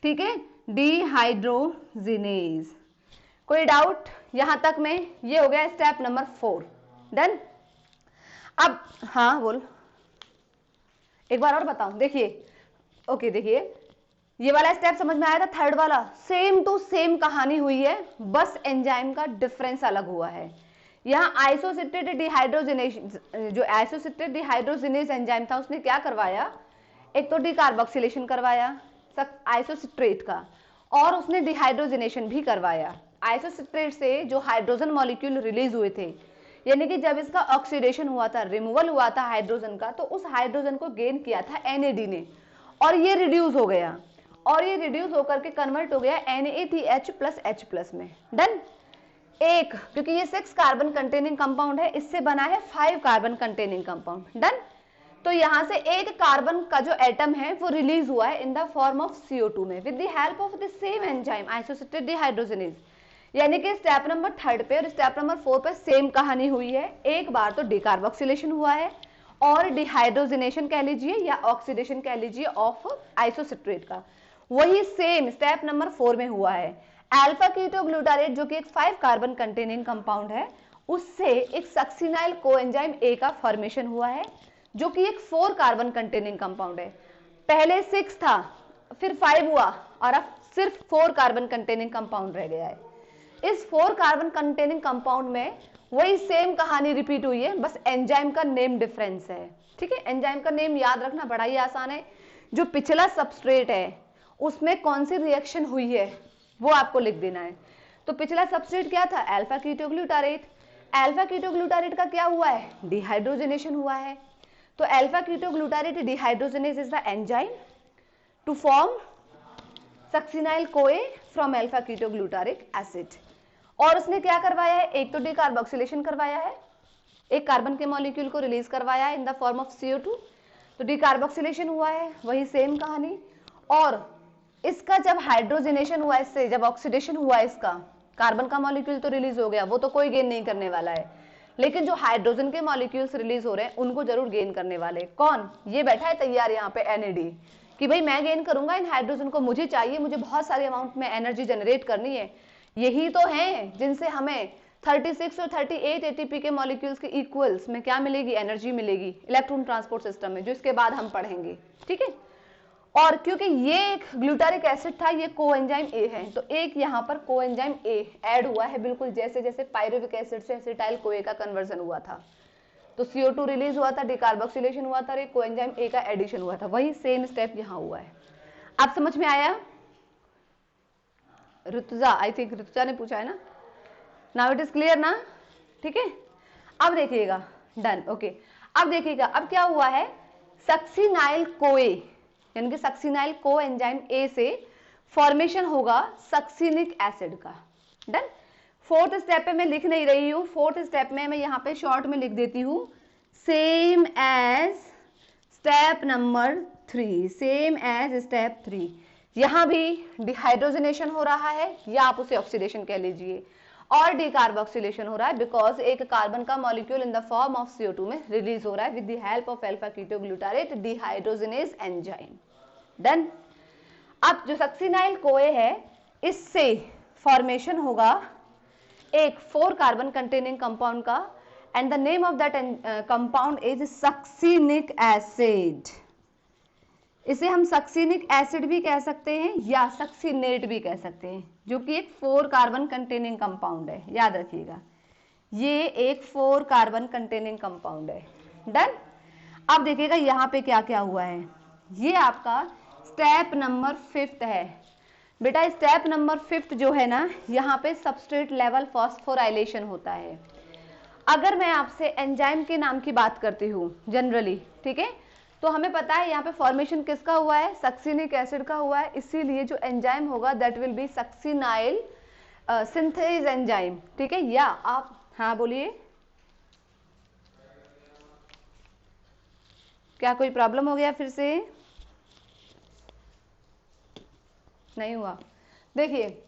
ठीक है, डिहाइड्रोजनेज। कोई डाउट यहां तक में? ये हो गया स्टेप नंबर 4, डन। अब हाँ बोल, एक बार और बताऊं, देखिए, ओके, देखिए ये वाला स्टेप समझ में आया था, थर्ड वाला सेम टू सेम कहानी हुई है, बस एंजाइम का डिफरेंस अलग हुआ है। यहाँ आइसोसिट्रेट डिहाइड्रोजिनेज, जो आइसोसिट्रेट डिहाइड्रोजिनेज एंजाइम था, उसने क्या करवाया, एक तो डिकार्बोक्सिलेशन करवाया आइसोसिट्रेट का, और उसने डिहाइड्रोजनेशन भी करवाया आइसोसिट्रेट से जो हाइड्रोजन मॉलिक्यूल रिलीज हुए थे, यानी कि जब इसका ऑक्सीडेशन हुआ था, रिमूवल हुआ था हाइड्रोजन का, तो उस हाइड्रोजन को गेन किया था NAD ने, और ये रिड्यूस हो गया, और ये रिड्यूस होकर के कन्वर्ट हो गया NaCH+H+ में। डन। एक, क्योंकि ये 6 कार्बन कंटेनिंग कंपाउंड है, इससे बना है 5 कार्बन कंटेनिंग कंपाउंड। डन। तो यहां से एक कार्बन का जो एटम है वो रिलीज हुआ है in the form of CO2 में with the help of the same enzyme isocitrate dehydrogenase. यानी कि स्टेप नंबर 3 पे और स्टेप नंबर 4 पे सेम कहानी हुई है। एक बार तो डिकार्बोक्सिलेशन हुआ है और डिहाइड्रोजनेशन कह लीजिए या ऑक्सीडेशन कह लीजिए ऑफ आइसोसिट्रेट का, वही सेम स्टेप नंबर 4 में हुआ है। अल्फा कीटोग्लूटारेट जो कि एक 5 कार्बन कंटेनिंग कंपाउंड है, उससे एक सक्सिनाइल कोएंजाइम A का फॉर्मेशन हुआ है जो कि एक 4 कार्बन कंटेनिंग कंपाउंड है। पहले 6 था, फिर 5 हुआ, और अब सिर्फ 4 कार्बन कंटेनिंग कंपाउंड रह गया है। इस 4 कार्बन कंटेनिंग कंपाउंड में वही सेम कहानी रिपीट हुई है, बस एंजाइम का नेम डिफरेंस है। ठीक है, एंजाइम का नेम याद रखना बड़ा ही आसान है। जो पिछला सबस्ट्रेट है उसमें कौन सी रिएक्शन हुई है वो आपको लिख देना है। तो पिछला सबस्ट्रेट क्या था? Alpha ketoglutarate. अल्फा कीटोग्लूटारेट का क्या हुआ है? डिहाइड्रोजनेशन हुआ है। तो alpha ketoglutarate dehydrogenase is the enzyme to form succinyl CoA from alpha ketoglutaric acid. और उसने क्या करवाया है? एक तो डिकार्बोक्सिलेशन करवाया है, एक कार्बन के मॉलिक्यूल को रिलीज करवाया है in the form of CO2, तो डिकार्बोक्सिलेशन हुआ है, वही सेम कहानी। और इसका जब हाइड्रोजनेशन हुआ, इससे जब ऑक्सीडेशन हुआ, इसका कार्बन का मॉलिक्यूल तो रिलीज हो गया, वो तो कोई गेन नहीं करने वाला है, लेकिन जो हाइड्रोजन के मॉलिक्यूल्स रिलीज हो रहे हैं उनको जरूर गेन करने वाले। कौन? ये बैठा है तैयार यहाँ पे NAD, कि भाई मैं गेन करूंगा इन हाइड्रोजन को, मुझे चाहिए, मुझे बहुत सारे अमाउंट में एनर्जी जनरेट करनी है। यही तो हैं जिनसे हमें 36 और 38 ATP के मॉलिक्यूल्स के इक्वल्स में क्या मिलेगी? एनर्जी मिलेगी इलेक्ट्रॉन ट्रांसपोर्ट सिस्टम में, जो इसके बाद हम पढ़ेंगे। ठीक है, और क्योंकि ये एक ग्लूटारिक एसिड था, ये कोएंजाइम A है, तो एक यहाँ पर कोएंजाइम A ऐड हुआ है, बिल्कुल जैसे जैसे पायरुविक एसिड से एसिटाइल कोए का कन्वर्जन हुआ था। तो CO2 रिलीज हुआ था, डिकार्बोक्सिलेशन हुआ था, और एक कोएंजाइम A का एडिशन हुआ था, वही सेम स्टेप यहाँ हुआ है। आप समझ में आया? ऋतुजा, आई थिंक ऋतुजा ने पूछा है ना। नाउ इट इज क्लियर ना? ठीक है, अब देखिएगा। Done, okay. अब देखिएगा, अब क्या हुआ है? सक्सिनाइल कोए यानी कि सक्सिनाइल को एंजाइम A से फॉर्मेशन होगा सक्सिनिक एसिड का। डन। 4th स्टेप पे मैं लिख नहीं रही हूं, 4th स्टेप में मैं यहाँ पे शॉर्ट में लिख देती हूं, same as step number 3, same as step 3। यहां भी डिहाइड्रोजनेशन हो रहा है, या आप उसे ऑक्सीडेशन कह लीजिए, और डिकार्बोक्सिलेशन हो रहा है, बिकॉज एक कार्बन का molecule in the form of CO2 में रिलीज हो रहा है with the help of alpha ketoglutarate dehydrogenase enzyme. Done. अब जो सक्सिनाइल कोए है, इससे फॉर्मेशन होगा एक 4 कार्बन कंटेनिंग कंपाउंड का, and the name of that compound is succinic acid. इसे हम सक्सिनिक एसिड भी कह सकते हैं या सक्सिनेट भी कह सकते हैं, जो कि एक 4 कार्बन कंटेनिंग कंपाउंड है। याद रखिएगा, ये एक 4 कार्बन कंटेनिंग कंपाउंड है। डन। अब देखिएगा यहाँ पे क्या क्या हुआ है। ये आपका स्टेप नंबर 5 है बेटा। स्टेप नंबर 5 जो है ना, यहाँ पे सबस्ट्रेट लेवल फॉस्फोराइलेशन होता है। अगर मैं आपसे एंजाइम के नाम की बात करती हूँ जनरली, ठीक है, तो हमें पता है यहाँ पे फॉर्मेशन किसका हुआ है? सक्सिनिक एसिड का हुआ है, इसीलिए जो एंजाइम होगा that will B succinyl synthase enzyme. ठीक है, या आप हाँ बोलिए, क्या कोई प्रॉब्लम हो गया फिर से? नहीं हुआ। देखिए,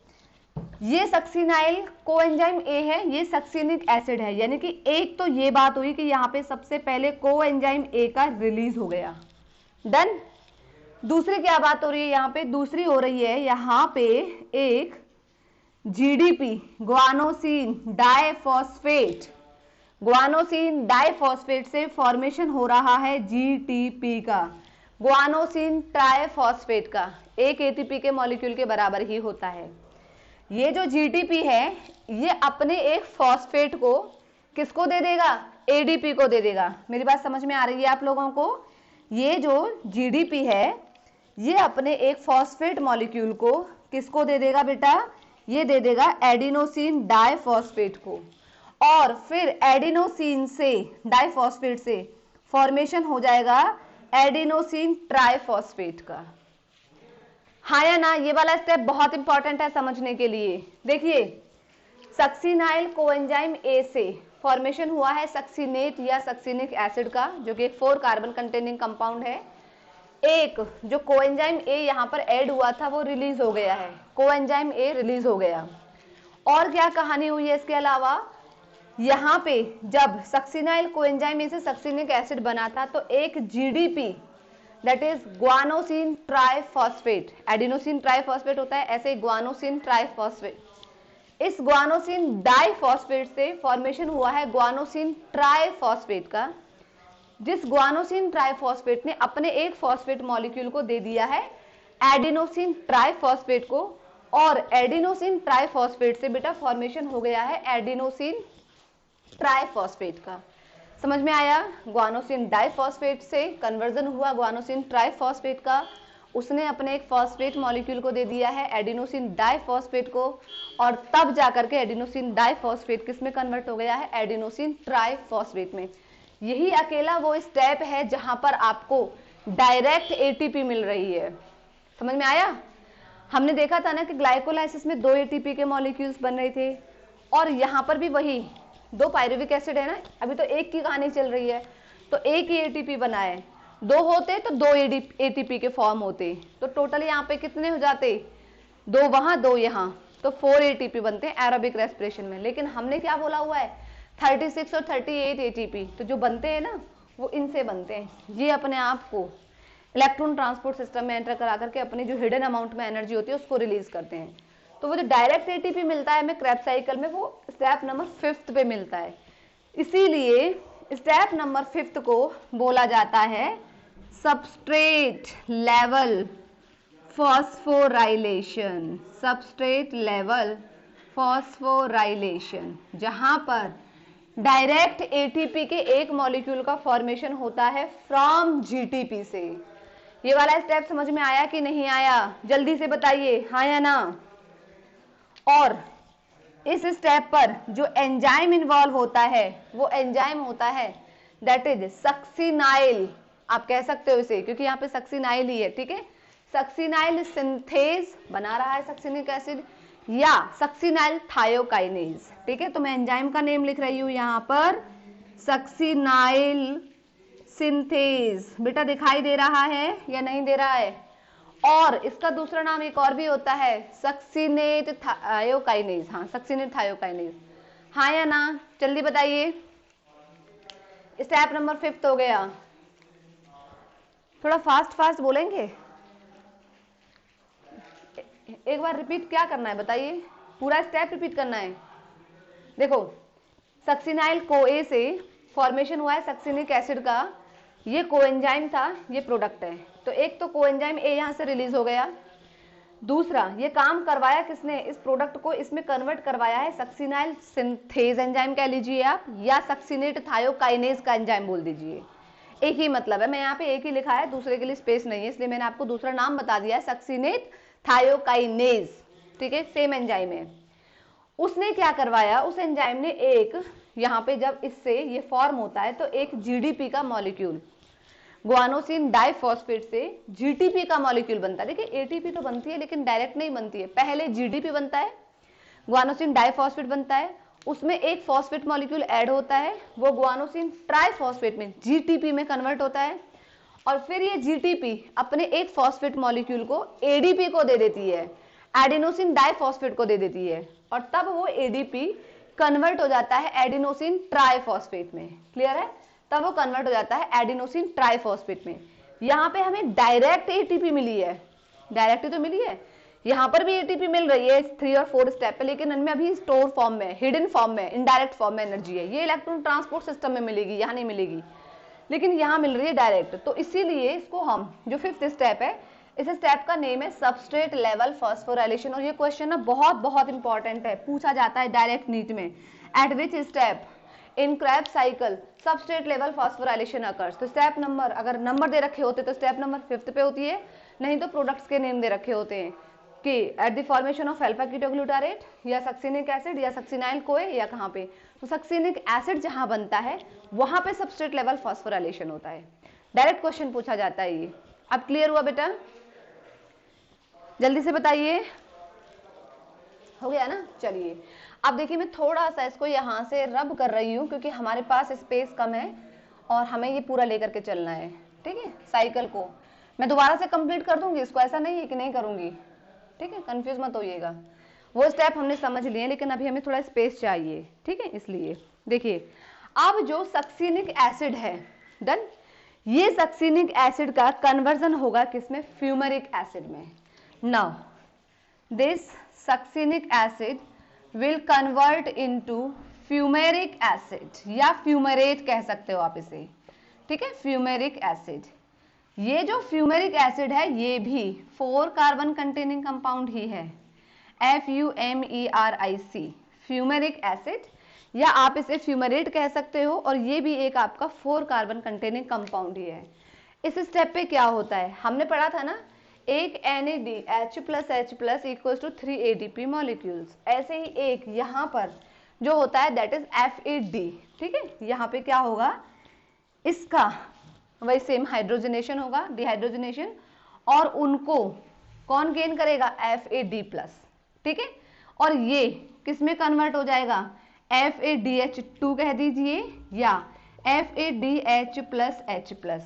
ये सक्सिनाइल कोएंजाइम A है, ये सक्सिनिक एसिड है, यानी कि एक तो ये बात हुई कि यहाँ पे सबसे पहले कोएंजाइम A का रिलीज हो गया। डन। दूसरी क्या बात हो रही है यहाँ पे? दूसरी हो रही है यहाँ पे एक GDP guanosine diphosphate, guanosine diphosphate से फॉर्मेशन हो रहा है GTP का, ग्वानोसिन ट्राइफॉस्फेट का, एक ATP के मॉलिक्यूल के बराबर ही होता है। ये जो GTP है, ये अपने एक फॉस्फेट को किसको दे देगा? ADP को दे देगा। मेरी बात समझ में आ रही है आप लोगों को? ये जो GDP है, ये अपने एक फॉस्फेट मॉलिक्यूल को किसको दे देगा बेटा? ये दे देगा एडिनोसिन डाइफॉस्फेट को, और फिर एडिनोसिन से डाइफॉस्फेट से फॉर्मेशन हो जाएगा एडिनोसिन ट्राइफॉस्फेट का। हाँ या ना? ये वाला स्टेप बहुत इंपॉर्टेंट है समझने के लिए। देखिए, सक्सिनाइल कोएंजाइम ए से फॉर्मेशन हुआ है सक्सिनेट या सक्सिनिक एसिड का, जो कि एक 4 कार्बन कंटेनिंग कंपाउंड है। एक जो कोएंजाइम ए यहाँ पर ऐड हुआ था वो रिलीज हो गया है, कोएंजाइम ए रिलीज हो गया। और क्या कहानी हुई है इसके अलावा, यहाँ पे जब सक्सिनाइल कोएंजाइम ए से सक्सिनिक एसिड बना था तो एक GDP, that is guanosine triphosphate, adenosine triphosphate होता है, ऐसे ग्वानोसिन ट्राइफॉस्फेट, इस ग्वानोसिन डाइफॉस्फेट से फॉर्मेशन हुआ है ग्वानोसिन ट्राइफॉस्फेट का, जिस ग्वानोसिन ट्राइफॉस्फेट ने अपने एक फॉस्फेट मॉलिक्यूल को दे दिया है एडिनोसिन ट्राइफॉस्फेट को, और एडिनोसिन ट्राइफॉस्फेट से बेटा फॉर्मेशन हो गया है एडिनोसिन ट्राइफॉस्फेट का। समझ में आया? ग्वानोसिन डाइफॉस्फेट से कन्वर्जन हुआ ग्वानोसिन ट्राइफॉस्फेट का, उसने अपने एक फॉस्फेट मॉलिक्यूल को दे दिया है एडिनोसिन डाइफॉस्फेट को, और तब जाकर के एडिनोसिन डाइफॉस्फेट किस में कन्वर्ट हो गया है? एडिनोसिन ट्राइफॉस्फेट में। यही अकेला वो स्टेप है जहां पर आपको डायरेक्ट एटीपी मिल रही है। समझ में आया? हमने देखा था ना कि ग्लाइकोलाइसिस में 2 एटीपी के मॉलिक्यूल्स बन रहे थे, और यहां पर भी वही 2 पायरुविक एसिड है ना, अभी तो एक की कहानी चल रही है, तो एक ही एटीपी बना है, 2 होते तो 2 एटीपी के फॉर्म होते, तो टोटल यहाँ पे कितने हो जाते? 2 वहां 2 यहाँ, तो 4 एटीपी बनते हैं एरोबिक रेस्पिरेशन में। लेकिन हमने क्या बोला हुआ है? 36 और 38 एटीपी, तो जो बनते हैं ना वो इनसे बनते हैं। ये अपने आप को इलेक्ट्रॉन ट्रांसपोर्ट सिस्टम में एंटर करा करके अपनी जो हिडन अमाउंट में एनर्जी होती है उसको रिलीज करते हैं। तो वो जो डायरेक्ट एटीपी मिलता है हमें क्रेब्स साइकिल में, वो स्टेप नंबर 5 पे मिलता है। इसीलिए स्टेप नंबर 5 को बोला जाता है substrate level phosphorylation, substrate level phosphorylation, जहां पर डायरेक्ट एटीपी के एक मॉलिक्यूल का फॉर्मेशन होता है फ्रॉम जीटीपी से। ये वाला स्टेप समझ में आया कि नहीं आया? जल्दी से बताइए, हाँ या ना? और इस स्टेप पर जो एंजाइम इन्वॉल्व होता है वो एंजाइम होता है दैट इज सक्सिनाइल, आप कह सकते हो इसे, क्योंकि यहाँ पे सक्सिनाइल ही है, ठीक है? सक्सिनाइल सिंथेज बना रहा है सक्सिनिक एसिड, या सक्सिनाइल थायोकाइनेज, ठीक है? तो मैं एंजाइम का नेम लिख रही हूं यहाँ पर, सक्सिनाइल सिंथेज। बेटा दिखाई दे रहा है या नहीं दे रहा है? और इसका दूसरा नाम एक और भी होता है, सक्सिनेट थायोकाइनेज। हाँ, सक्सिनेट थायोकाइनेज, हाँ या ना? जल्दी बताइए। स्टेप नंबर 5 हो गया। थोड़ा फास्ट बोलेंगे, एक बार रिपीट क्या करना है बताइए, पूरा स्टेप रिपीट करना है। देखो, सक्सिनाइल कोए से फॉर्मेशन हुआ है सक्सिनिक एसिड का, ये कोएंजाइम था, ये प्रोडक्ट है। तो एक तो कोएंजाइम ए यहां से रिलीज हो गया, दूसरा ये काम करवाया किसने? इस प्रोडक्ट को इसमें कन्वर्ट करवाया है सक्सिनाइल सिंथेज एंजाइम कह लीजिए आप, या सक्सिनेट थायोकाइनेज का एंजाइम बोल दीजिए, एक ही मतलब है। मैं यहाँ पे एक ही लिखा है, दूसरे के लिए स्पेस नहीं है, इसलिए मैंने आपको दूसरा नाम बता दिया है, सक्सिनेट थायोकाइनेज, ठीक है? सेम एंजाइम है। उसने क्या करवाया? उस एंजाइम ने एक यहाँ पे जब इससे ये फॉर्म होता है तो एक जीडीपी का मॉलिक्यूल, ग्वानोसिन डाइफॉस्फेट से जीटीपी का मॉलिक्यूल बनता है। देखिए, एटीपी तो बनती है लेकिन डायरेक्ट नहीं बनती है, पहले जीडीपी बनता है, ग्वानोसिन डाइफॉस्फेट बनता है, उसमें एक फॉस्फेट मॉलिक्यूल ऐड होता है, वो ग्वानोसिन ट्राइफॉस्फेट में जीटीपी में कन्वर्ट होता है, और फिर ये जीटीपी अपने एक फॉस्फेट मॉलिक्यूल को एडीपी को दे देती है, एडिनोसिन डाइफॉस्फेट को दे देती है, और तब वो एडीपी कन्वर्ट हो जाता है एडिनोसिन ट्राइफॉस्फेट में। क्लियर है? तब वो कन्वर्ट हो जाता है एडिनोसिन ट्राइफॉस्फेट में। यहाँ पे हमें डायरेक्ट एटीपी मिली है, डायरेक्ट तो मिली है, यहाँ पर भी एटीपी मिल रही है 3 और 4 स्टेप पे, लेकिन इनमें अभी स्टोर फॉर्म में, हिडन फॉर्म में, इनडायरेक्ट फॉर्म में एनर्जी है। ये इलेक्ट्रॉन ट्रांसपोर्ट सिस्टम में मिलेगी, यहाँ नहीं मिलेगी, लेकिन यहाँ मिल रही है डायरेक्ट। तो इसीलिए इसको हम, जो 5th स्टेप है, इस स्टेप का नेम है सबस्ट्रेट लेवल फॉस्फोराइलेशन। और ये क्वेश्चन ना बहुत इंपॉर्टेंट है, पूछा जाता है डायरेक्ट नीट में। Eight which step in Krebs cycle substrate level phosphorylation occurs? तो स्टेप नंबर, अगर नंबर दे रखे होते तो स्टेप नंबर 5th पे होती है, नहीं तो प्रोडक्ट्स के नेम दे रखे होते हैं। कि at the formation of alpha ketoglutarate या सक्सिनिक एसिड या सक्सिनाइल कोए या कहाँ पे, तो सक्सिनिक एसिड जहां बनता है वहां पे सबस्ट्रेट लेवल फॉस्फोराइलेशन होता है। डायरेक्ट क्वेश्चन पूछा जाता है ये। अब क्लियर हुआ बेटा? जल्दी से बताइए, हो गया ना? चलिए अब देखिए, मैं थोड़ा सा इसको यहां से रब कर रही हूं क्योंकि हमारे पास स्पेस कम है और हमें ये पूरा लेकर के चलना है। ठीक है, साइकिल को मैं दोबारा से कंप्लीट कर दूंगी इसको, ऐसा नहीं है कि नहीं करूंगी। ठीक है, कंफ्यूज मत होइएगा। वो स्टेप हमने समझ लिए लेकिन अभी हमें थोड़ा स्पेस चाहिए। ठीक है, इसलिए देखिए अब जो सक्सिनिक एसिड है, डन, ये सक्सिनिक एसिड का कन्वर्जन होगा किसमें? फ्यूमेरिक एसिड में। Now this succinic acid will convert into fumaric acid या फ्यूमेरेट कह सकते हो आप इसे। ठीक है, फ्यूमेरिक एसिड। ये जो फ्यूमेरिक एसिड है ये भी 4 कार्बन कंटेनिंग कंपाउंड ही है, FUMERIC, फ्यूमेरिक एसिड, या आप इसे फ्यूमेरेट कह सकते हो, और ये भी एक आपका 4 कार्बन कंटेनिंग कंपाउंड ही है। इस स्टेप पे क्या होता है, हमने पढ़ा था ना, एक NADH+H+ equals to 3 ADP molecules, ऐसे ही एक यहाँ पर जो होता है दैट इज FAD। ठीक है, यहाँ पे क्या होगा, इसका वही सेम हाइड्रोजनेशन होगा, डिहाइड्रोजनेशन, और उनको कौन गेन करेगा? FAD+। ठीक है, और ये किस में कन्वर्ट हो जाएगा? FADH2 कह दीजिए या FADH+H+।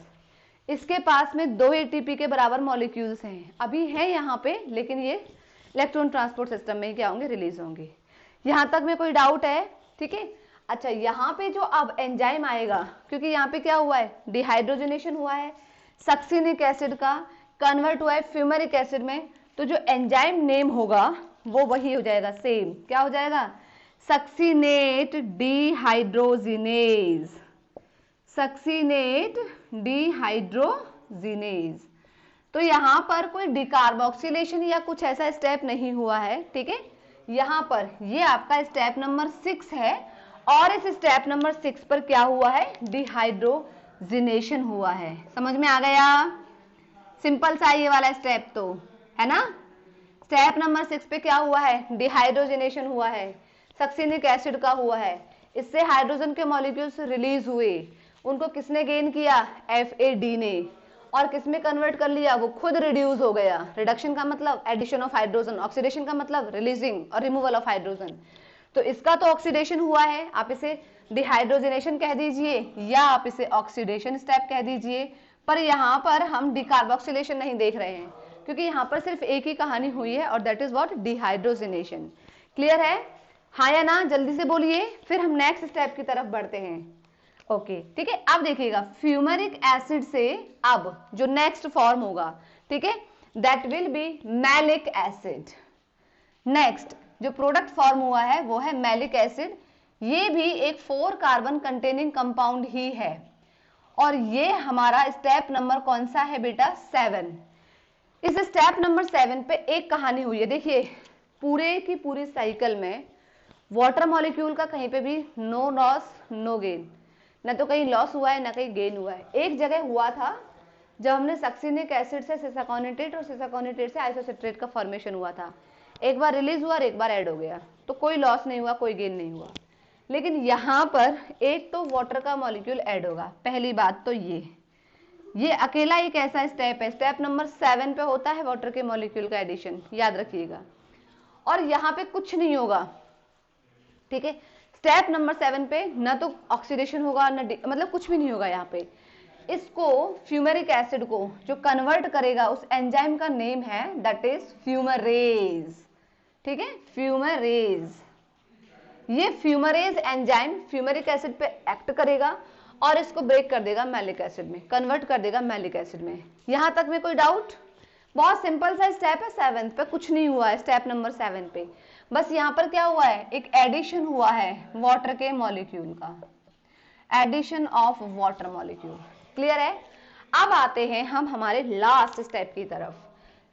इसके पास में 2 ATP के बराबर मॉलिक्यूल्स हैं, अभी है यहाँ पे, लेकिन ये इलेक्ट्रॉन ट्रांसपोर्ट सिस्टम में क्या होंगे? रिलीज होंगे। यहाँ तक में कोई डाउट है? ठीक है, अच्छा यहाँ पे जो अब एंजाइम आएगा, क्योंकि यहाँ पे क्या हुआ है? डिहाइड्रोजनेशन हुआ है, सक्सिनिक एसिड का कन्वर्ट हुआ है फ्यूमेरिक एसिड में, तो जो एंजाइम नेम होगा वो वही हो जाएगा, सेम। क्या हो जाएगा? Succinate dehydrogenase, succinate dehydrogenase. तो यहाँ पर कोई डिकार्बोक्सिलेशन या कुछ ऐसा स्टेप नहीं हुआ है। ठीक है, यहाँ पर ये आपका स्टेप नंबर 6 है, और इस स्टेप नंबर 6 पर क्या हुआ है? डिहाइड्रोजिनेशन हुआ है। समझ में आ गया? सिंपल सा ये वाला स्टेप तो है ना। स्टेप नंबर 6 पे क्या हुआ है? डिहाइड्रोजिनेशन हुआ है, सक्सिनिक एसिड का हुआ है, इससे हाइड्रोजन के मॉलिक्यूल्स रिलीज हुए, उनको किसने गेन किया? FAD ने, और किसमें कन्वर्ट कर लिया? वो खुद रिड्यूस हो गया। रिडक्शन का मतलब एडिशन ऑफ हाइड्रोजन, ऑक्सीडेशन का मतलब रिलीजिंग और रिमूवल ऑफ हाइड्रोजन। तो इसका तो ऑक्सीडेशन हुआ है, आप इसे डिहाइड्रोजनेशन कह दीजिए या आप इसे ऑक्सीडेशन स्टेप कह दीजिए, पर यहाँ पर हम डिकार्बोक्सिलेशन नहीं देख रहे हैं क्योंकि यहाँ पर सिर्फ एक ही कहानी हुई है, और that is what? Dehydrogenation. Clear है? हाँ या ना? जल्दी से बोलिए, फिर हम नेक्स्ट स्टेप की तरफ बढ़ते हैं। ओके, ठीक है, अब देखिएगा फ्यूमेरिक एसिड से अब जो नेक्स्ट फॉर्म होगा, ठीक है, that will B malic acid. Next जो प्रोडक्ट फॉर्म हुआ है वो है मैलिक एसिड। ये भी एक 4 कार्बन कंटेनिंग कंपाउंड ही है, और ये हमारा स्टेप नंबर कौन सा है बेटा? 7। इस स्टेप नंबर 7 पे एक कहानी हुई है। देखिए पूरे की पूरी साइकिल में वाटर मॉलिक्यूल का कहीं पे भी नो लॉस नो गेन, न तो कहीं लॉस हुआ है न कहीं गेन हुआ है। एक जगह हुआ था जब हमने सक्सिनिक एसिड से सिसाकोनिट्रेट और सिसाकोनिट्रेट से आइसोसिट्रेट का फॉर्मेशन हुआ था, एक बार रिलीज हुआ और एक बार ऐड हो गया, तो कोई लॉस नहीं हुआ, कोई गेन नहीं हुआ। लेकिन यहाँ पर एक तो वाटर का मॉलिक्यूल ऐड होगा, पहली बात तो ये अकेला एक ऐसा स्टेप है, स्टेप नंबर 7 पे होता है वाटर के मॉलिक्यूल का एडिशन, याद रखिएगा। और यहाँ पे कुछ नहीं होगा, ठीक है, स्टेप नंबर 7 पे न तो ऑक्सीडेशन होगा न मतलब कुछ भी नहीं होगा। यहाँ पे इसको फ्यूमेरिक एसिड को जो कन्वर्ट करेगा उस एंजाइम का नेम है दैट इज फ्यूमरेज। ठीक है, फ्यूमरेज। ये फ्यूमरेज एंजाइम फ्यूमेरिक एसिड पे एक्ट करेगा और इसको ब्रेक कर देगा मैलिक एसिड में, कन्वर्ट कर देगा मैलिक एसिड में। यहां तक में कोई डाउट? बहुत सिंपल सा स्टेप है, 7 पे कुछ नहीं हुआ है। स्टेप नंबर 7 पे बस यहाँ पर क्या हुआ है? एक एडिशन हुआ है वाटर के मॉलिक्यूल का, addition of water molecule. Clear है? अब आते हैं हम हमारे लास्ट स्टेप की तरफ,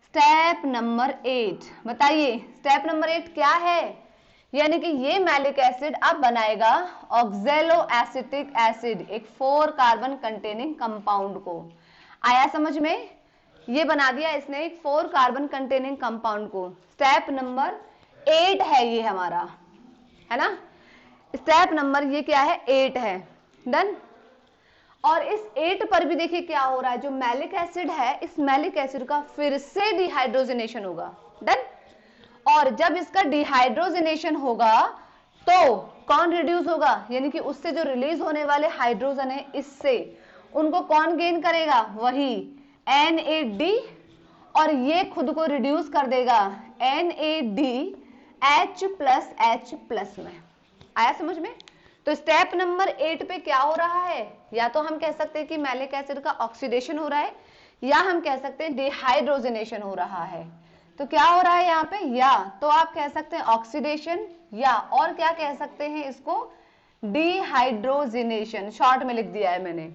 स्टेप नंबर 8। बताइए स्टेप नंबर 8 क्या है? यानी कि ये मैलिक एसिड अब बनाएगा ऑक्जेलो एसिटिक एसिड, एक 4 कार्बन कंटेनिंग कंपाउंड को। आया समझ में? ये बना दिया इसने एक 4 कार्बन कंटेनिंग कंपाउंड को। स्टेप नंबर 8 है ये हमारा, है ना, स्टेप नंबर ये क्या है 8 है। डन। और इस 8 पर भी देखिए क्या हो रहा है, जो मैलिक एसिड है इस मैलिक एसिड का फिर से डिहाइड्रोजनेशन होगा। डन। और जब इसका डिहाइड्रोजनेशन होगा तो कौन रिड्यूस होगा, यानी कि उससे जो रिलीज होने वाले हाइड्रोजन है इससे उनको कौन गेन करेगा, वही NAD, और ये खुद को रिड्यूस कर देगा NADH+H+ में। आया समझ में? तो स्टेप नंबर 8 पे क्या हो रहा है, या तो हम कह सकते हैं कि मैलिक एसिड का ऑक्सीडेशन हो रहा है, या हम कह सकते हैं डिहाइड्रोजनेशन हो रहा है। तो क्या हो रहा है यहाँ पे, या तो आप कह सकते हैं ऑक्सीडेशन, या और क्या कह सकते हैं इसको, डिहाइड्रोजनेशन, शॉर्ट में लिख दिया है मैंने।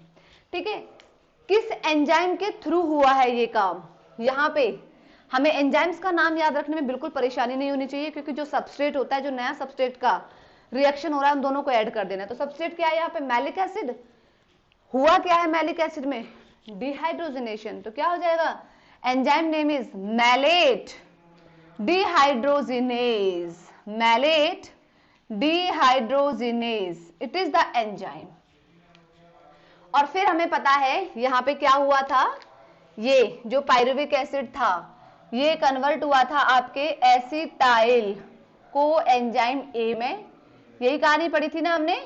ठीक है, किस एंजाइम के थ्रू हुआ है ये काम, यहाँ पे हमें एंजाइम्स का नाम याद रखने में बिल्कुल परेशानी नहीं होनी चाहिए, क्योंकि जो सबस्ट्रेट होता है, जो नया सबस्ट्रेट का रिएक्शन हो रहा है, उन दोनों को ऐड कर देना है। तो सबस्ट्रेट क्या है यहाँ पे, मैलिक एसिड। हुआ क्या है मैलिक एसिड में, डिहाइड्रोजनेशन। तो क्या हो जाएगा, enzyme name is malate dehydrogenase, malate dehydrogenase, it is the enzyme. और फिर हमें पता है यहाँ पे क्या हुआ था, ये जो पायरुविक एसिड था ये कन्वर्ट हुआ था आपके एसिटाइल को एंजाइम ए में। यही कहानी पढ़ी थी ना हमने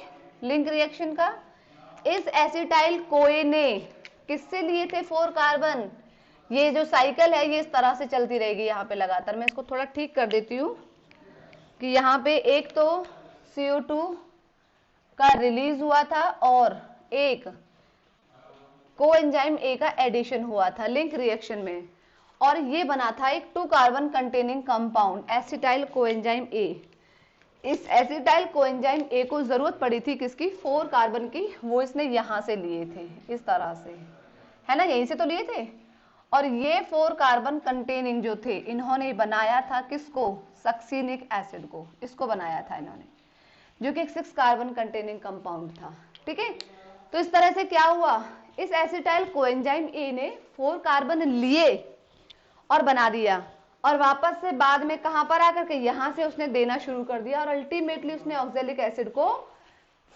लिंक रिएक्शन का। इस एसिटाइल कोए ने किससे लिए थे 4 कार्बन। ये जो साइकिल है ये इस तरह से चलती रहेगी यहाँ पे लगातार। मैं इसको थोड़ा ठीक कर देती हूँ कि यहाँ पे एक तो CO2 का रिलीज हुआ था और एक कोएंजाइम ए का एडिशन हुआ था लिंक रिएक्शन में, और ये बना था एक 2 carbon containing compound acetyl coenzyme A. इस एसिटाइल कोएंजाइम ए को जरूरत पड़ी थी किसकी, 4 कार्बन की, वो इसने यहां से लिए थे इस तरह से, है ना, यहीं से तो लिए थे। और ये 4 कार्बन कंटेनिंग जो थे इन्होंने बनाया था किसको, सक्सिनिक एसिड को, इसको बनाया था इन्होंने, जो कि एक 6 कार्बन कंटेनिंग कंपाउंड था। ठीक है, तो इस तरह से क्या हुआ, इस एसिटाइल कोएंजाइम ए ने 4 कार्बन लिए और बना दिया, और वापस से बाद में कहां पर आकर के यहां से उसने देना शुरू कर दिया, और अल्टीमेटली उसने ऑक्सैलिक एसिड को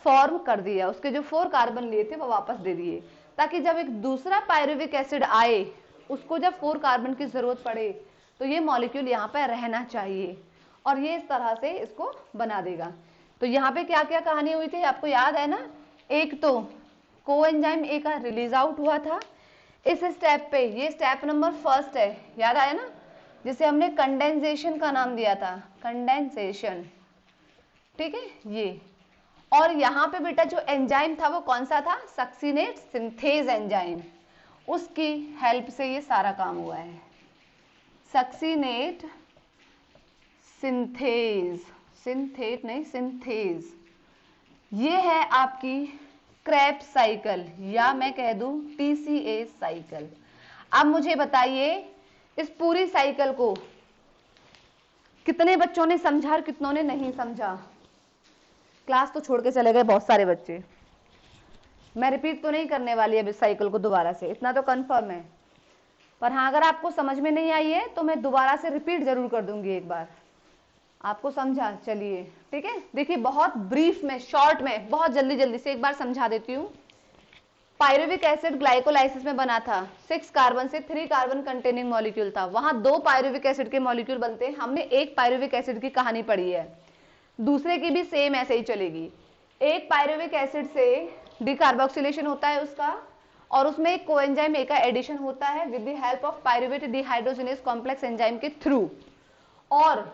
फॉर्म कर दिया। उसके जो 4 कार्बन लिए थे वो वापस दे दिए, ताकि जब एक दूसरा पायरुविक एसिड आए उसको जब 4 कार्बन की जरूरत पड़े तो ये मॉलिक्यूल यहाँ पे रहना चाहिए, और ये इस तरह से इसको बना देगा। तो यहाँ पे क्या क्या कहानी हुई थी आपको याद है ना, एक तो कोएंजाइम ए का रिलीज आउट हुआ था इस स्टेप पे, ये स्टेप नंबर 1 है, याद आया ना, जिसे हमने कंडेंसेशन का नाम दिया था, कंडेंसेशन। ठीक है ये, और यहाँ पे बेटा जो एंजाइम था वो कौन सा था, सक्सिनेट सिंथेज एंजाइम, उसकी हेल्प से ये सारा काम हुआ है। सक्सिनेट सिंथेज, सिंथेट नहीं सिंथेज, ये है आपकी क्रेब्स साइकिल, या मैं कह दूं TCA साइकिल। अब मुझे बताइए इस पूरी साइकिल को कितने बच्चों ने समझा और कितनों ने नहीं समझा। क्लास तो छोड़ के चले गए बहुत सारे बच्चे, मैं रिपीट तो नहीं करने वाली अब इस साइकिल को दोबारा से, इतना तो कंफर्म है। पर हाँ, अगर आपको समझ में नहीं आई है तो मैं दोबारा से रिपीट जरूर कर दूंगी एक बार, आपको समझा। चलिए ठीक है, देखिए बहुत ब्रीफ में, शॉर्ट में, बहुत जल्दी जल्दी से एक बार समझा देती हूँ। पायरुविक एसिड ग्लाइकोलाइसिस में बना था, 6 कार्बन से 3 कार्बन कंटेनिंग मॉलिक्यूल था, वहां 2 पायरुविक एसिड के मॉलिक्यूल बनते हैं। हमने एक पायरुविक एसिड की कहानी पढ़ी है, दूसरे की भी सेम ऐसे ही चलेगी। एक पायरुविक एसिड से डिकार्बोक्सिलेशन होता है उसका, और उसमें एक कोएंजाइम ए का एडिशन होता है with the help of pyruvate dehydrogenase complex enzyme के थ्रू, और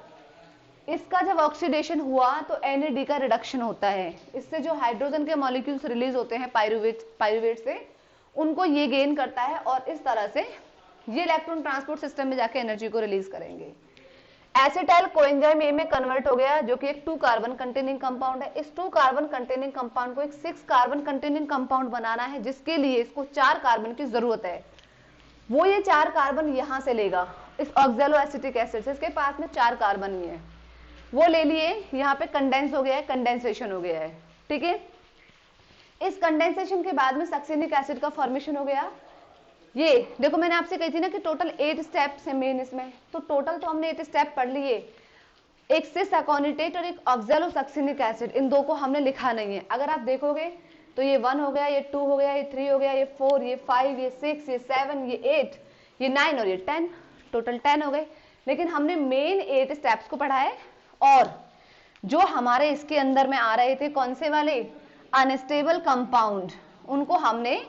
इसका जब ऑक्सीडेशन हुआ तो NAD का रिडक्शन होता है। इससे जो हाइड्रोजन के मॉलिक्यूल्स रिलीज होते हैं पायरुवेट से, उनको ये गेन करता है, और इस तरह से ये इलेक्ट्रॉन ट्रांसपोर्ट सिस्टम में जाके एनर्जी को रिलीज करेंगे। एसिटाइल कोएंजाइम ए में कन्वर्ट हो गया, जो कि एक 2 कार्बन कंटेनिंग कंपाउंड है। इस 2 कार्बन कंटेनिंग कंपाउंड को एक 6 कार्बन कंटेनिंग कंपाउंड बनाना है, जिसके लिए इसको 4 कार्बन की जरूरत है। वो ये 4 कार्बन यहां से लेगा इस ऑक्सैलो एसिटिक एसिड से, इसके पास में 4 कार्बन ही है, वो ले लिए, यहाँ पे कंडेंस हो गया है, कंडेंसेशन हो गया है। ठीक है, इस कंडेंसेशन के बाद में सक्सिनिक एसिड का फॉर्मेशन हो गया। ये देखो मैंने आपसे कही थी ना कि टोटल 8 स्टेप्स है मेन इसमें, तो टोटल तो हमने 8 स्टेप पढ़ लिए। एक सिस अकोनिटेट और एक ऑक्सैलोसक्सिनिक एसिड, इन दो को हमने लिखा नहीं है। अगर आप देखोगे तो ये 1 हो गया, ये 2 हो गया, ये 3 हो गया, ये 4, ये 5, ये 6, ये 7, ये 8, ये 9 और ये 10, टोटल 10 हो गए। लेकिन हमने मेन 8 स्टेप्स को पढ़ा है, और जो हमारे इसके अंदर में आ रहे थे कौन से वाले, अनस्टेबल कंपाउंड, उनको हमने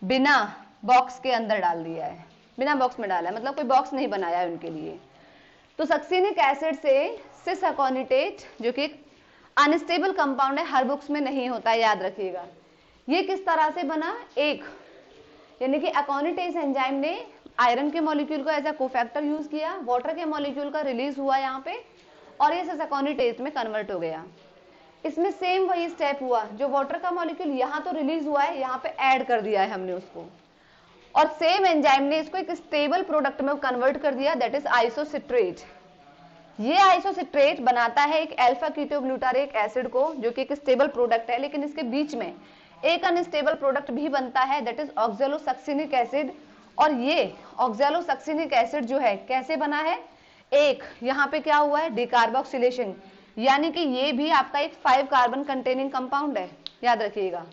बिना बॉक्स के अंदर डाल दिया है, बिना बॉक्स में डाला है, मतलब कोई बॉक्स नहीं बनाया है उनके लिए। तो सक्सिनिक एसिड से सिस अकोनिटेट, जो कि एक अनस्टेबल कंपाउंड है, हर बुक्स में नहीं होता है, याद रखिएगा। ये किस तरह से बना, एक यानी कि अकोनिटेस एंजाइम ने आयरन के मॉलिक्यूल को एज अ कोफैक्टर यूज किया, वाटर के मॉलिक्यूल का रिलीज हुआ यहाँ पे, और ये सिस अकोनिटेस में कन्वर्ट हो गया। इसमें सेम वही स्टेप हुआ, जो वाटर का मॉलिक्यूल यहाँ तो रिलीज हुआ है, यहाँ पे ऐड कर दिया है हमने उसको, और सेम एंजाइम ने इसको एक स्टेबल प्रोडक्ट में कन्वर्ट कर दिया, दैट इज आइसोसिट्रेट। ये आइसोसिट्रेट बनाता है एक अल्फा कीटोग्लूटारिक एसिड को, जो कि एक स्टेबल प्रोडक्ट है, लेकिन इसके बीच में एक अनस्टेबल प्रोडक्ट भी बनता है, दैट इज ऑक्सैलोसक्सिनिक एसिड। और ये ऑक्सैलोसक्सिनिक एसिड जो है कैसे बना है, एक यहाँ पे क्या हुआ है, डिकार्बोक्सिलेशन, यानी कि ये भी आपका एक 5 कार्बन कंटेनिंग कंपाउंड है, याद रखिएगा।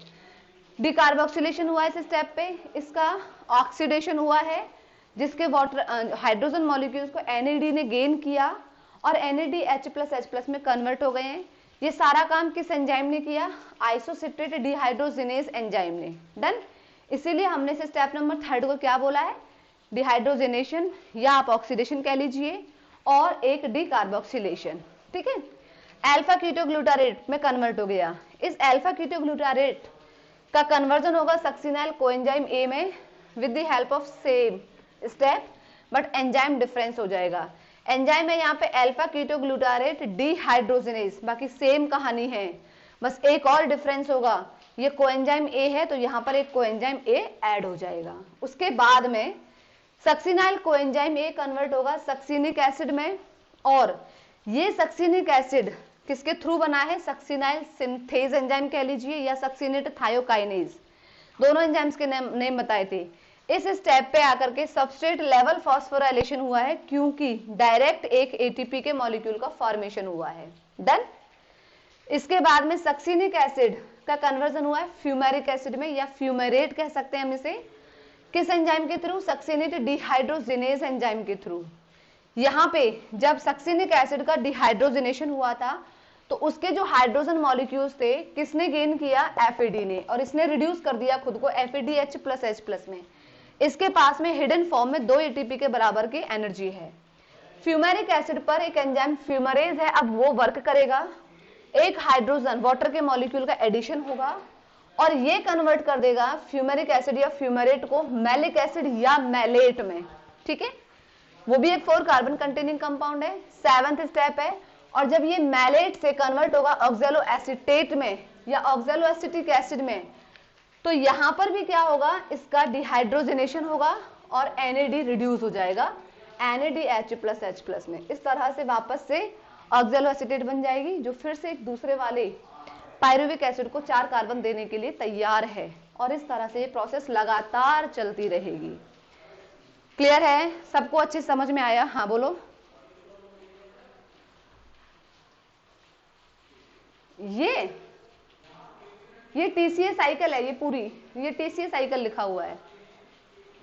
डिकार्बोक्सिलेशन हुआ है इस स्टेप पे, इसका ऑक्सीडेशन हुआ है, जिसके वाटर हाइड्रोजन मॉलिक्यूल्स को NAD ने गेन किया और NAD H+H+ में कन्वर्ट हो गए हैं। ये सारा काम किस एंजाइम ने किया, आइसोसिट्रेट डिहाइड्रोजिनेज एंजाइम ने। डन। इसीलिए हमने से स्टेप नंबर 3 को क्या बोला है, डिहाइड्रोजिनेशन, या आप ऑक्सीडेशन कह लीजिए, और एक डिकार्बोक्सिलेशन। ठीक है, अल्फा कीटोग्लूटारेट में कन्वर्ट हो गया। इस अल्फा कीटोग्लूटारेट का कन्वर्जन होगा सक्सिनाइल कोएंजाइम ए में with the help of same step, but enzyme difference हो जाएगा। एंजाइम है यहाँ पे अल्फा कीटोग्लूटारेट डिहाइड्रोजिनेज, बाकी सेम कहानी है, बस एक और डिफरेंस होगा, ये कोएंजाइम ए है तो यहाँ पर एक कोएंजाइम ए ऐड हो जाएगा। उसके बाद में सक्सिनाइल कोएंजाइम ए कन्वर्ट होगा सक्सिनिक एसिड में, और ये सक्सिनिक एसिड किसके थ्रू बना है, सक्सिनाइल सिंथेज एंजाइम कह लीजिए, या सक्सिनेट थायोकाइनेज, दोनों एंजाइम्स के नेम बताए थे। इस स्टेप पे आकर के सबस्ट्रेट लेवल फॉस्फोराइलेशन हुआ है, क्योंकि डायरेक्ट एक एटीपी के मॉलिक्यूल का फॉर्मेशन हुआ है। डन। इसके बाद में सक्सिनिक एसिड का कन्वर्जन हुआ है फ्यूमेरिक एसिड में, या फ्यूमेरेट कह सकते हैं हम इसे, किस एंजाइम के थ्रू, सक्सिनेट डिहाइड्रोजिनेज एंजाइम के थ्रू। यहाँ पे जब सक्सिनिक एसिड का डिहाइड्रोजिनेशन हुआ था तो उसके जो हाइड्रोजन मॉलिक्यूल्स थे किसने गेन किया, FAD ने, और इसने रिड्यूस कर दिया खुद को FADH+H+ में। इसके पास में हिडन फॉर्म में 2 ATP के बराबर की एनर्जी है। फ्यूमेरिक एसिड पर एक एंजाइम फ्यूमरेज है, अब वो वर्क करेगा, एक हाइड्रोजन वाटर के मॉलिक्यूल का एडिशन होगा और ये कन्वर्ट कर देगा फ्यूमेरिक एसिड या फ्यूमरेट को मैलिक एसिड या मैलेट में। ठीक है, वो भी एक 4 कार्बन कंटेनिंग कंपाउंड है। 7th स्टेप है, और जब ये मैलेट से कन्वर्ट होगा ऑक्सैलो एसीटेट में या ऑक्सैलो एसिटिक एसिड में, तो यहां पर भी क्या होगा, इसका डिहाइड्रोजनेशन होगा और NAD रिड्यूस हो जाएगा NADH+H+ में। इस तरह से वापस से ऑक्सैलो एसीटेट बन जाएगी, जो फिर से एक दूसरे वाले पायरुविक एसिड को 4 कार्बन देने के लिए तैयार है, और इस तरह से ये प्रोसेस लगातार चलती रहेगी। क्लियर है, सबको अच्छे समझ में आया? हाँ बोलो। ये TCA साइकिल है, ये पूरी, ये TCA साइकिल लिखा हुआ है।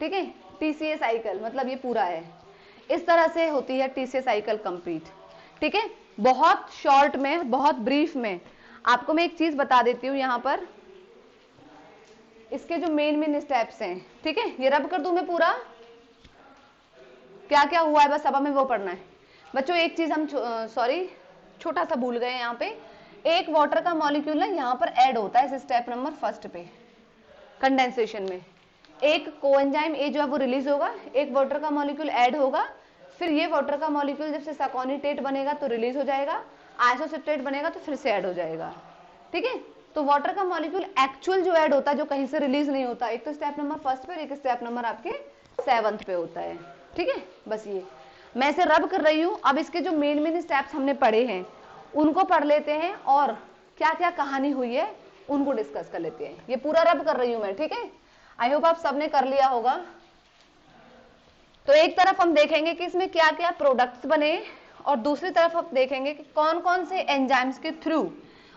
ठीक है, TCA साइकिल मतलब ये पूरा है। इस तरह से होती है TCA साइकिल कंप्लीट। ठीक है, बहुत शॉर्ट में, बहुत ब्रीफ में आपको मैं एक चीज बता देती हूँ यहाँ पर, इसके जो मेन स्टेप्स हैं। ठीक है, ये रब कर दूं मैं पूरा, क्या क्या हुआ है बस अब हमें वो पढ़ना है। बच्चों एक चीज हम सॉरी छोटा सा भूल गए यहाँ पे, एक वाटर का मॉलिक्यूल ना यहाँ पर ऐड होता है इस स्टेप नंबर 1 पे कंडेंसेशन में। एक कोएंजाइम ए जो है वो रिलीज होगा, एक वाटर का मॉलिक्यूल ऐड होगा, फिर ये वाटर का मॉलिक्यूल जब से सैकोनिटेट बनेगा तो रिलीज हो जाएगा, आइसोसिट्रेट बनेगा तो फिर से ऐड हो जाएगा। ठीक है, तो वाटर का मॉलिक्यूल एक्चुअल जो ऐड होता है, जो कहीं से रिलीज नहीं होता, एक तो स्टेप नंबर 1 पे, एक स्टेप नंबर आपके 7th पे होता है। ठीक है, बस ये मैं इसे रब कर रही हूँ। अब इसके जो मेन स्टेप्स हमने पढ़े हैं उनको पढ़ लेते हैं, और क्या क्या कहानी हुई है उनको डिस्कस कर लेते हैं। ये पूरा रब कर रही हूँ मैं। ठीक है, आई होप आप सबने कर लिया होगा। तो एक तरफ हम देखेंगे कि इसमें क्या क्या प्रोडक्ट्स बने और दूसरी तरफ हम देखेंगे कि कौन कौन से एंजाइम्स के थ्रू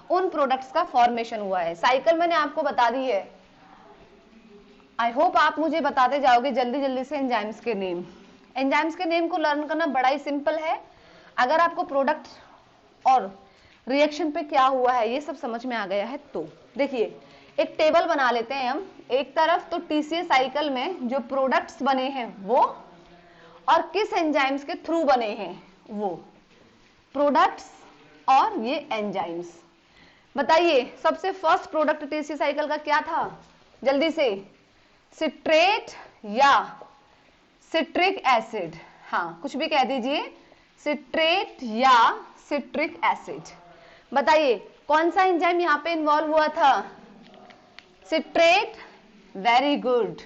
उन प्रोडक्ट्स का फॉर्मेशन हुआ है। साइकिल मैंने आपको बता दी है, आई होप आप मुझे बताते जाओगे जल्दी जल्दी से एंजाइम्स के नेम। एंजाइम्स के नेम को लर्न करना बड़ा ही सिंपल है, अगर आपको प्रोडक्ट और रिएक्शन पे क्या हुआ है ये सब समझ में आ गया है तो। देखिए एक टेबल बना लेते हैं हम, एक तरफ तो टीसीए साइकिल में जो प्रोडक्ट्स बने हैं वो और किस एंजाइम्स के थ्रू बने हैं वो, प्रोडक्ट्स और ये एंजाइम्स। बताइए सबसे फर्स्ट प्रोडक्ट टीसीए साइकिल का क्या था, जल्दी से, सिट्रेट या सिट्रिक एसिड? हाँ कुछ भी कह दीजिए, सिट्रेट या सिट्रिक एसिड। बताइए कौन सा एंजाइम यहाँ पे इन्वॉल्व हुआ था? Citrate, very good,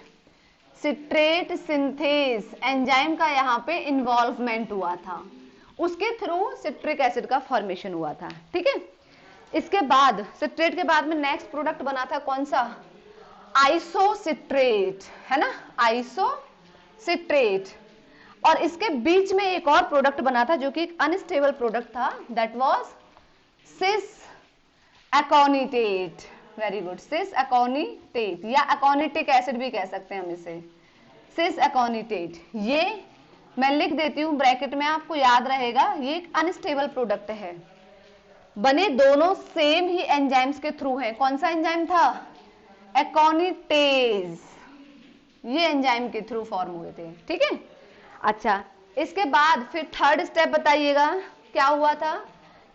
citrate synthase enzyme का यहाँ पे इन्वॉल्वमेंट हुआ था, उसके थ्रू सिट्रिक एसिड का फॉर्मेशन हुआ था। ठीक है, इसके बाद सिट्रेट के बाद में नेक्स्ट प्रोडक्ट बना था कौन सा? आइसोसिट्रेट, है ना, आइसोसिट्रेट। और इसके बीच में एक और प्रोडक्ट बना था जो कि एक अनस्टेबल प्रोडक्ट था, that was cis aconitate. Very good, cis aconitate या एकोनिटिक एसिड भी कह सकते हैं हम इसे, सिस एकोनिटेट। ये मैं लिख देती हूं ब्रैकेट में, आपको याद रहेगा, ये एक अनस्टेबल प्रोडक्ट है, बने दोनों सेम ही एंजाइम्स के थ्रू है। कौन सा एंजाइम था? एकोनिटेज, ये एंजाइम के थ्रू फॉर्म हुए थे। ठीक है, अच्छा इसके बाद फिर थर्ड स्टेप बताइएगा क्या हुआ था?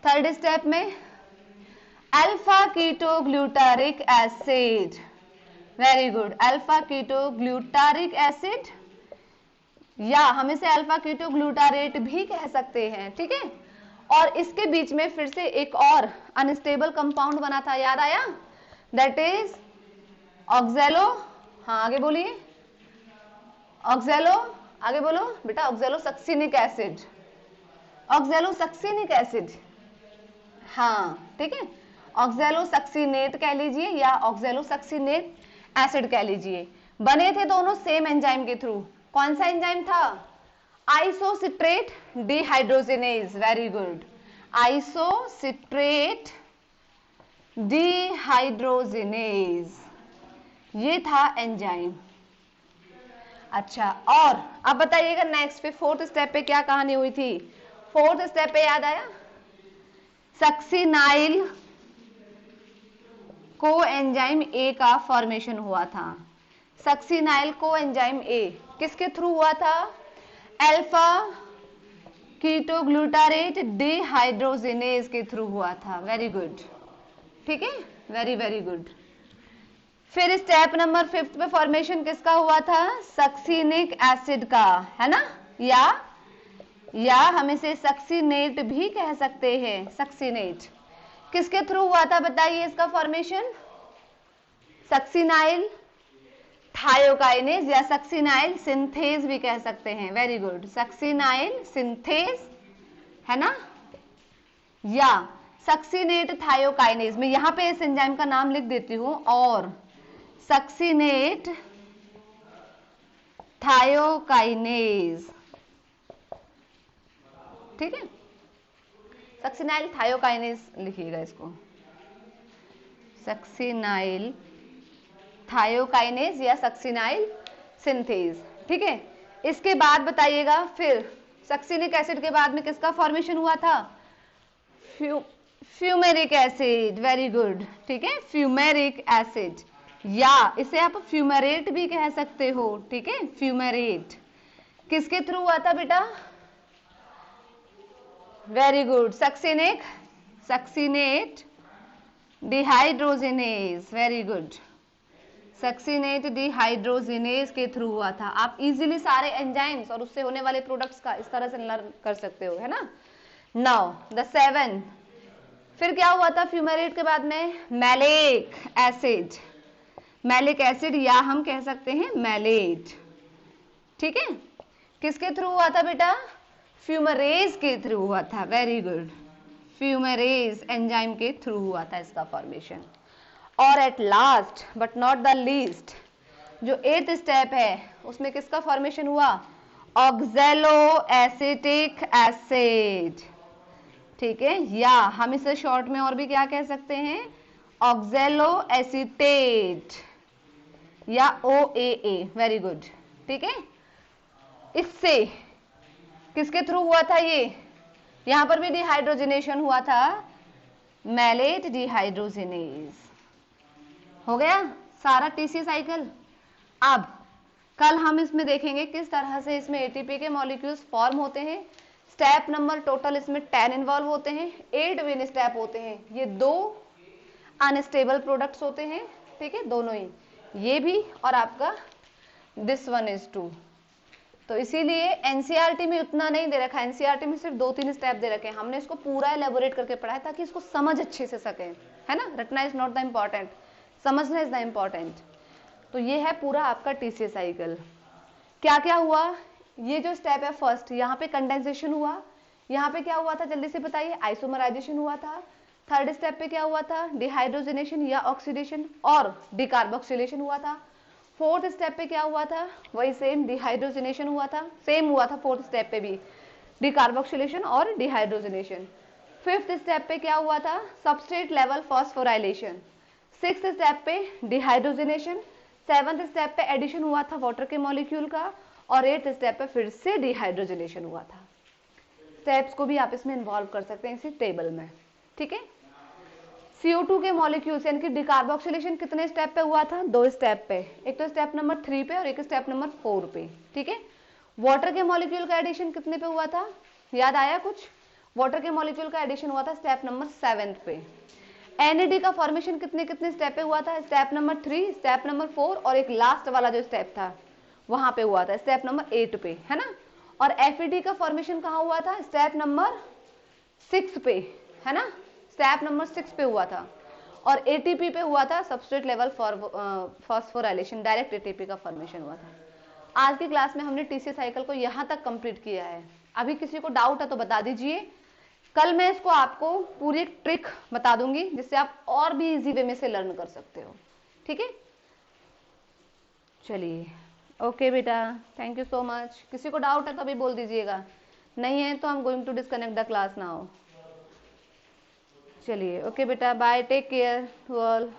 थर्ड स्टेप में alpha keto glutaric acid, very good, alpha keto glutaric acid या हम इसे अल्फा कीटो ग्लूटारेट भी कह सकते हैं। ठीक है, और इसके बीच में फिर से एक और अनस्टेबल कंपाउंड बना था, याद आया? दैट इज ऑक्जेलो, हाँ आगे बोलिए, ऑक्जेलो, आगे बोलो बेटा, ऑक्जेलोसक्सिनिक एसिड, ऑक्जेलोसक्सिनिक एसिड, हाँ ठीक है, ऑक्जेलोसक्सिनेट कह लीजिए या ऑक्जेलोसक्सिनेट एसिड कह लीजिए। बने थे दोनों सेम एंजाइम के थ्रू। कौन सा एंजाइम था? Isocitrate dehydrogenase, very good, isocitrate dehydrogenase, ये था एंजाइम। अच्छा, और अब बताइएगा नेक्स्ट पे फोर्थ स्टेप पे क्या कहानी हुई थी? फोर्थ स्टेप पे याद आया? सक्सिनाइल को एंजाइम ए का फॉर्मेशन हुआ था। सक्सिनाइल को एंजाइम ए किसके थ्रू हुआ था? अल्फा कीटोग्लूटारेट डिहाइड्रोजिनेज के थ्रू हुआ था। वेरी गुड, ठीक है, वेरी वेरी गुड। फिर स्टेप नंबर 5 पे फॉर्मेशन किसका हुआ था? सक्सिनिक एसिड का, है ना, या हम इसे सक्सिनेट भी कह सकते हैं। सक्सिनेट किसके थ्रू हुआ था बताइए इसका फॉर्मेशन? सक्सिनाइल थायोकाइनेज या सक्सिनाइल सिंथेज भी कह सकते हैं। वेरी गुड, सक्सिनाइल सिंथेज, है ना, या सक्सिनेट थायोकाइनेज। मैं यहां पे इस एंजाइम का नाम लिख देती हूं, और सक्सिनेट थायोकाइनेज, ठीक है, सक्सिनाइल थायोकाइनेज लिखिएगा इसको, सक्सिनाइल थायोकाइनेज या सक्सिनाइल सिंथेज। ठीक है, इसके बाद बताइएगा फिर सक्सिनिक एसिड के बाद में किसका फॉर्मेशन हुआ था? Fumaric acid. वेरी गुड, ठीक है, फ्यूमेरिक एसिड, या इसे आप फ्यूमेरेट भी कह सकते हो। ठीक है, फ्यूमेरेट किसके थ्रू हुआ था बेटा? Very good, succinate dehydrogenase. Very good, succinate dehydrogenase के थ्रू हुआ था। आप इजीली सारे एंजाइम्स और उससे होने वाले प्रोडक्ट्स का इस तरह से लर्न कर सकते हो, है ना। नाउ द 7, फिर क्या हुआ था फ्यूमेरेट के बाद में? मैलिक एसिड, मैलिक एसिड या हम कह सकते हैं मैलेट। ठीक है, किसके थ्रू हुआ था बेटा? फ्यूमरेज के थ्रू हुआ था। वेरी गुड, फ्यूमरेज एंजाइम के थ्रू हुआ था इसका फॉर्मेशन। और at last but not the least, जो 8th स्टेप है उसमें किसका फॉर्मेशन हुआ? ऑक्जेलो एसिटिक एसिड, ठीक है, या हम इसे शॉर्ट में और भी क्या कह सकते हैं, ऑक्जेलो एसिटेट या OAA, वेरी गुड, ठीक है। इससे किसके थ्रू हुआ था ये, यहां पर भी डिहाइड्रोजनेशन हुआ था, मैलेट डिहाइड्रोजिनेज, हो गया सारा टीसी साइकिल। अब कल हम इसमें देखेंगे किस तरह से इसमें एटीपी के मॉलिक्यूल्स फॉर्म होते हैं। स्टेप नंबर टोटल इसमें 10 इन्वॉल्व होते हैं, 8 विन स्टेप होते हैं, ये 2 अनस्टेबल प्रोडक्ट्स होते हैं, ठीक है, दोनों ही, ये भी और आपका दिस वन इज 2। तो इसीलिए एनसीईआरटी में उतना नहीं दे रखा है, एनसीईआरटी में सिर्फ 2-3 स्टेप दे रखे हैं, हमने इसको पूरा एलेबोरेट करके पढ़ा है ताकि इसको समझ अच्छे से सके, है ना। रटना इज नॉट द इम्पॉर्टेंट, समझना इज द इम्पॉर्टेंट। तो ये है पूरा आपका टीसी साइकिल। क्या क्या हुआ, ये जो स्टेप है फर्स्ट, यहाँ पे कंडेंसेशन हुआ, यहाँ पे क्या हुआ था जल्दी से बताइए, आइसोमराइजेशन हुआ था। थर्ड स्टेप पे क्या हुआ था, डिहाइड्रोजनेशन या ऑक्सीडेशन और डिकार्बोक्सिलेशन हुआ था। फोर्थ स्टेप पे क्या हुआ था, वही सेम डिहाइड्रोजनेशन हुआ था, सेम हुआ था फोर्थ स्टेप पे भी, डिकार्बोक्सिलेशन और डिहाइड्रोजनेशन। फिफ्थ स्टेप पे क्या हुआ था, substrate level phosphorylation. Sixth step पे डिहाइड्रोजनेशन। सेवंथ स्टेप पे एडिशन हुआ था वाटर के मॉलिक्यूल का, और एट्थ स्टेप पे फिर से डिहाइड्रोजनेशन हुआ था। स्टेप्स को भी आप इसमें इन्वॉल्व कर सकते हैं इसी टेबल में, ठीक है। CO2 के मॉलिक्यूल्स यानी कि डिकार्बोक्सिलेशन कितने स्टेप पे हुआ था, 2 स्टेप पे, एक तो स्टेप नंबर 3 पे और एक स्टेप नंबर 4 पे, ठीक है। वाटर के मॉलिक्यूल का एडिशन कितने पे हुआ था, याद आया कुछ, वाटर के मॉलिक्यूल का एडिशन हुआ था स्टेप नंबर 7 पे। NAD का फॉर्मेशन कितने कितने स्टेप पे हुआ था, स्टेप नंबर 3, स्टेप नंबर 4 और एक लास्ट वाला जो स्टेप था वहां पे हुआ था स्टेप नंबर 8 पे, है ना। और FAD का फॉर्मेशन कहाँ हुआ था, स्टेप नंबर 6 पे, है ना, स्टेप नंबर 6 पे हुआ था। और ATP पे हुआ था substrate level phosphorylation, direct ATP का फॉर्मेशन हुआ था। आज की क्लास में हमने टीसी साइकिल को यहां तक कंप्लीट किया है। अभी किसी को डाउट है तो बता दीजिए, कल मैं इसको आपको पूरी एक ट्रिक बता दूंगी जिससे आप और भी इजी वे में से लर्न कर सकते हो, ठीक है। चलिए ओके बेटा, थैंक यू सो मच। किसी को डाउट है तो अभी बोल दीजिएगा, नहीं है तो I am going to disconnect the class now. चलिए ओके बेटा, bye, take care to all.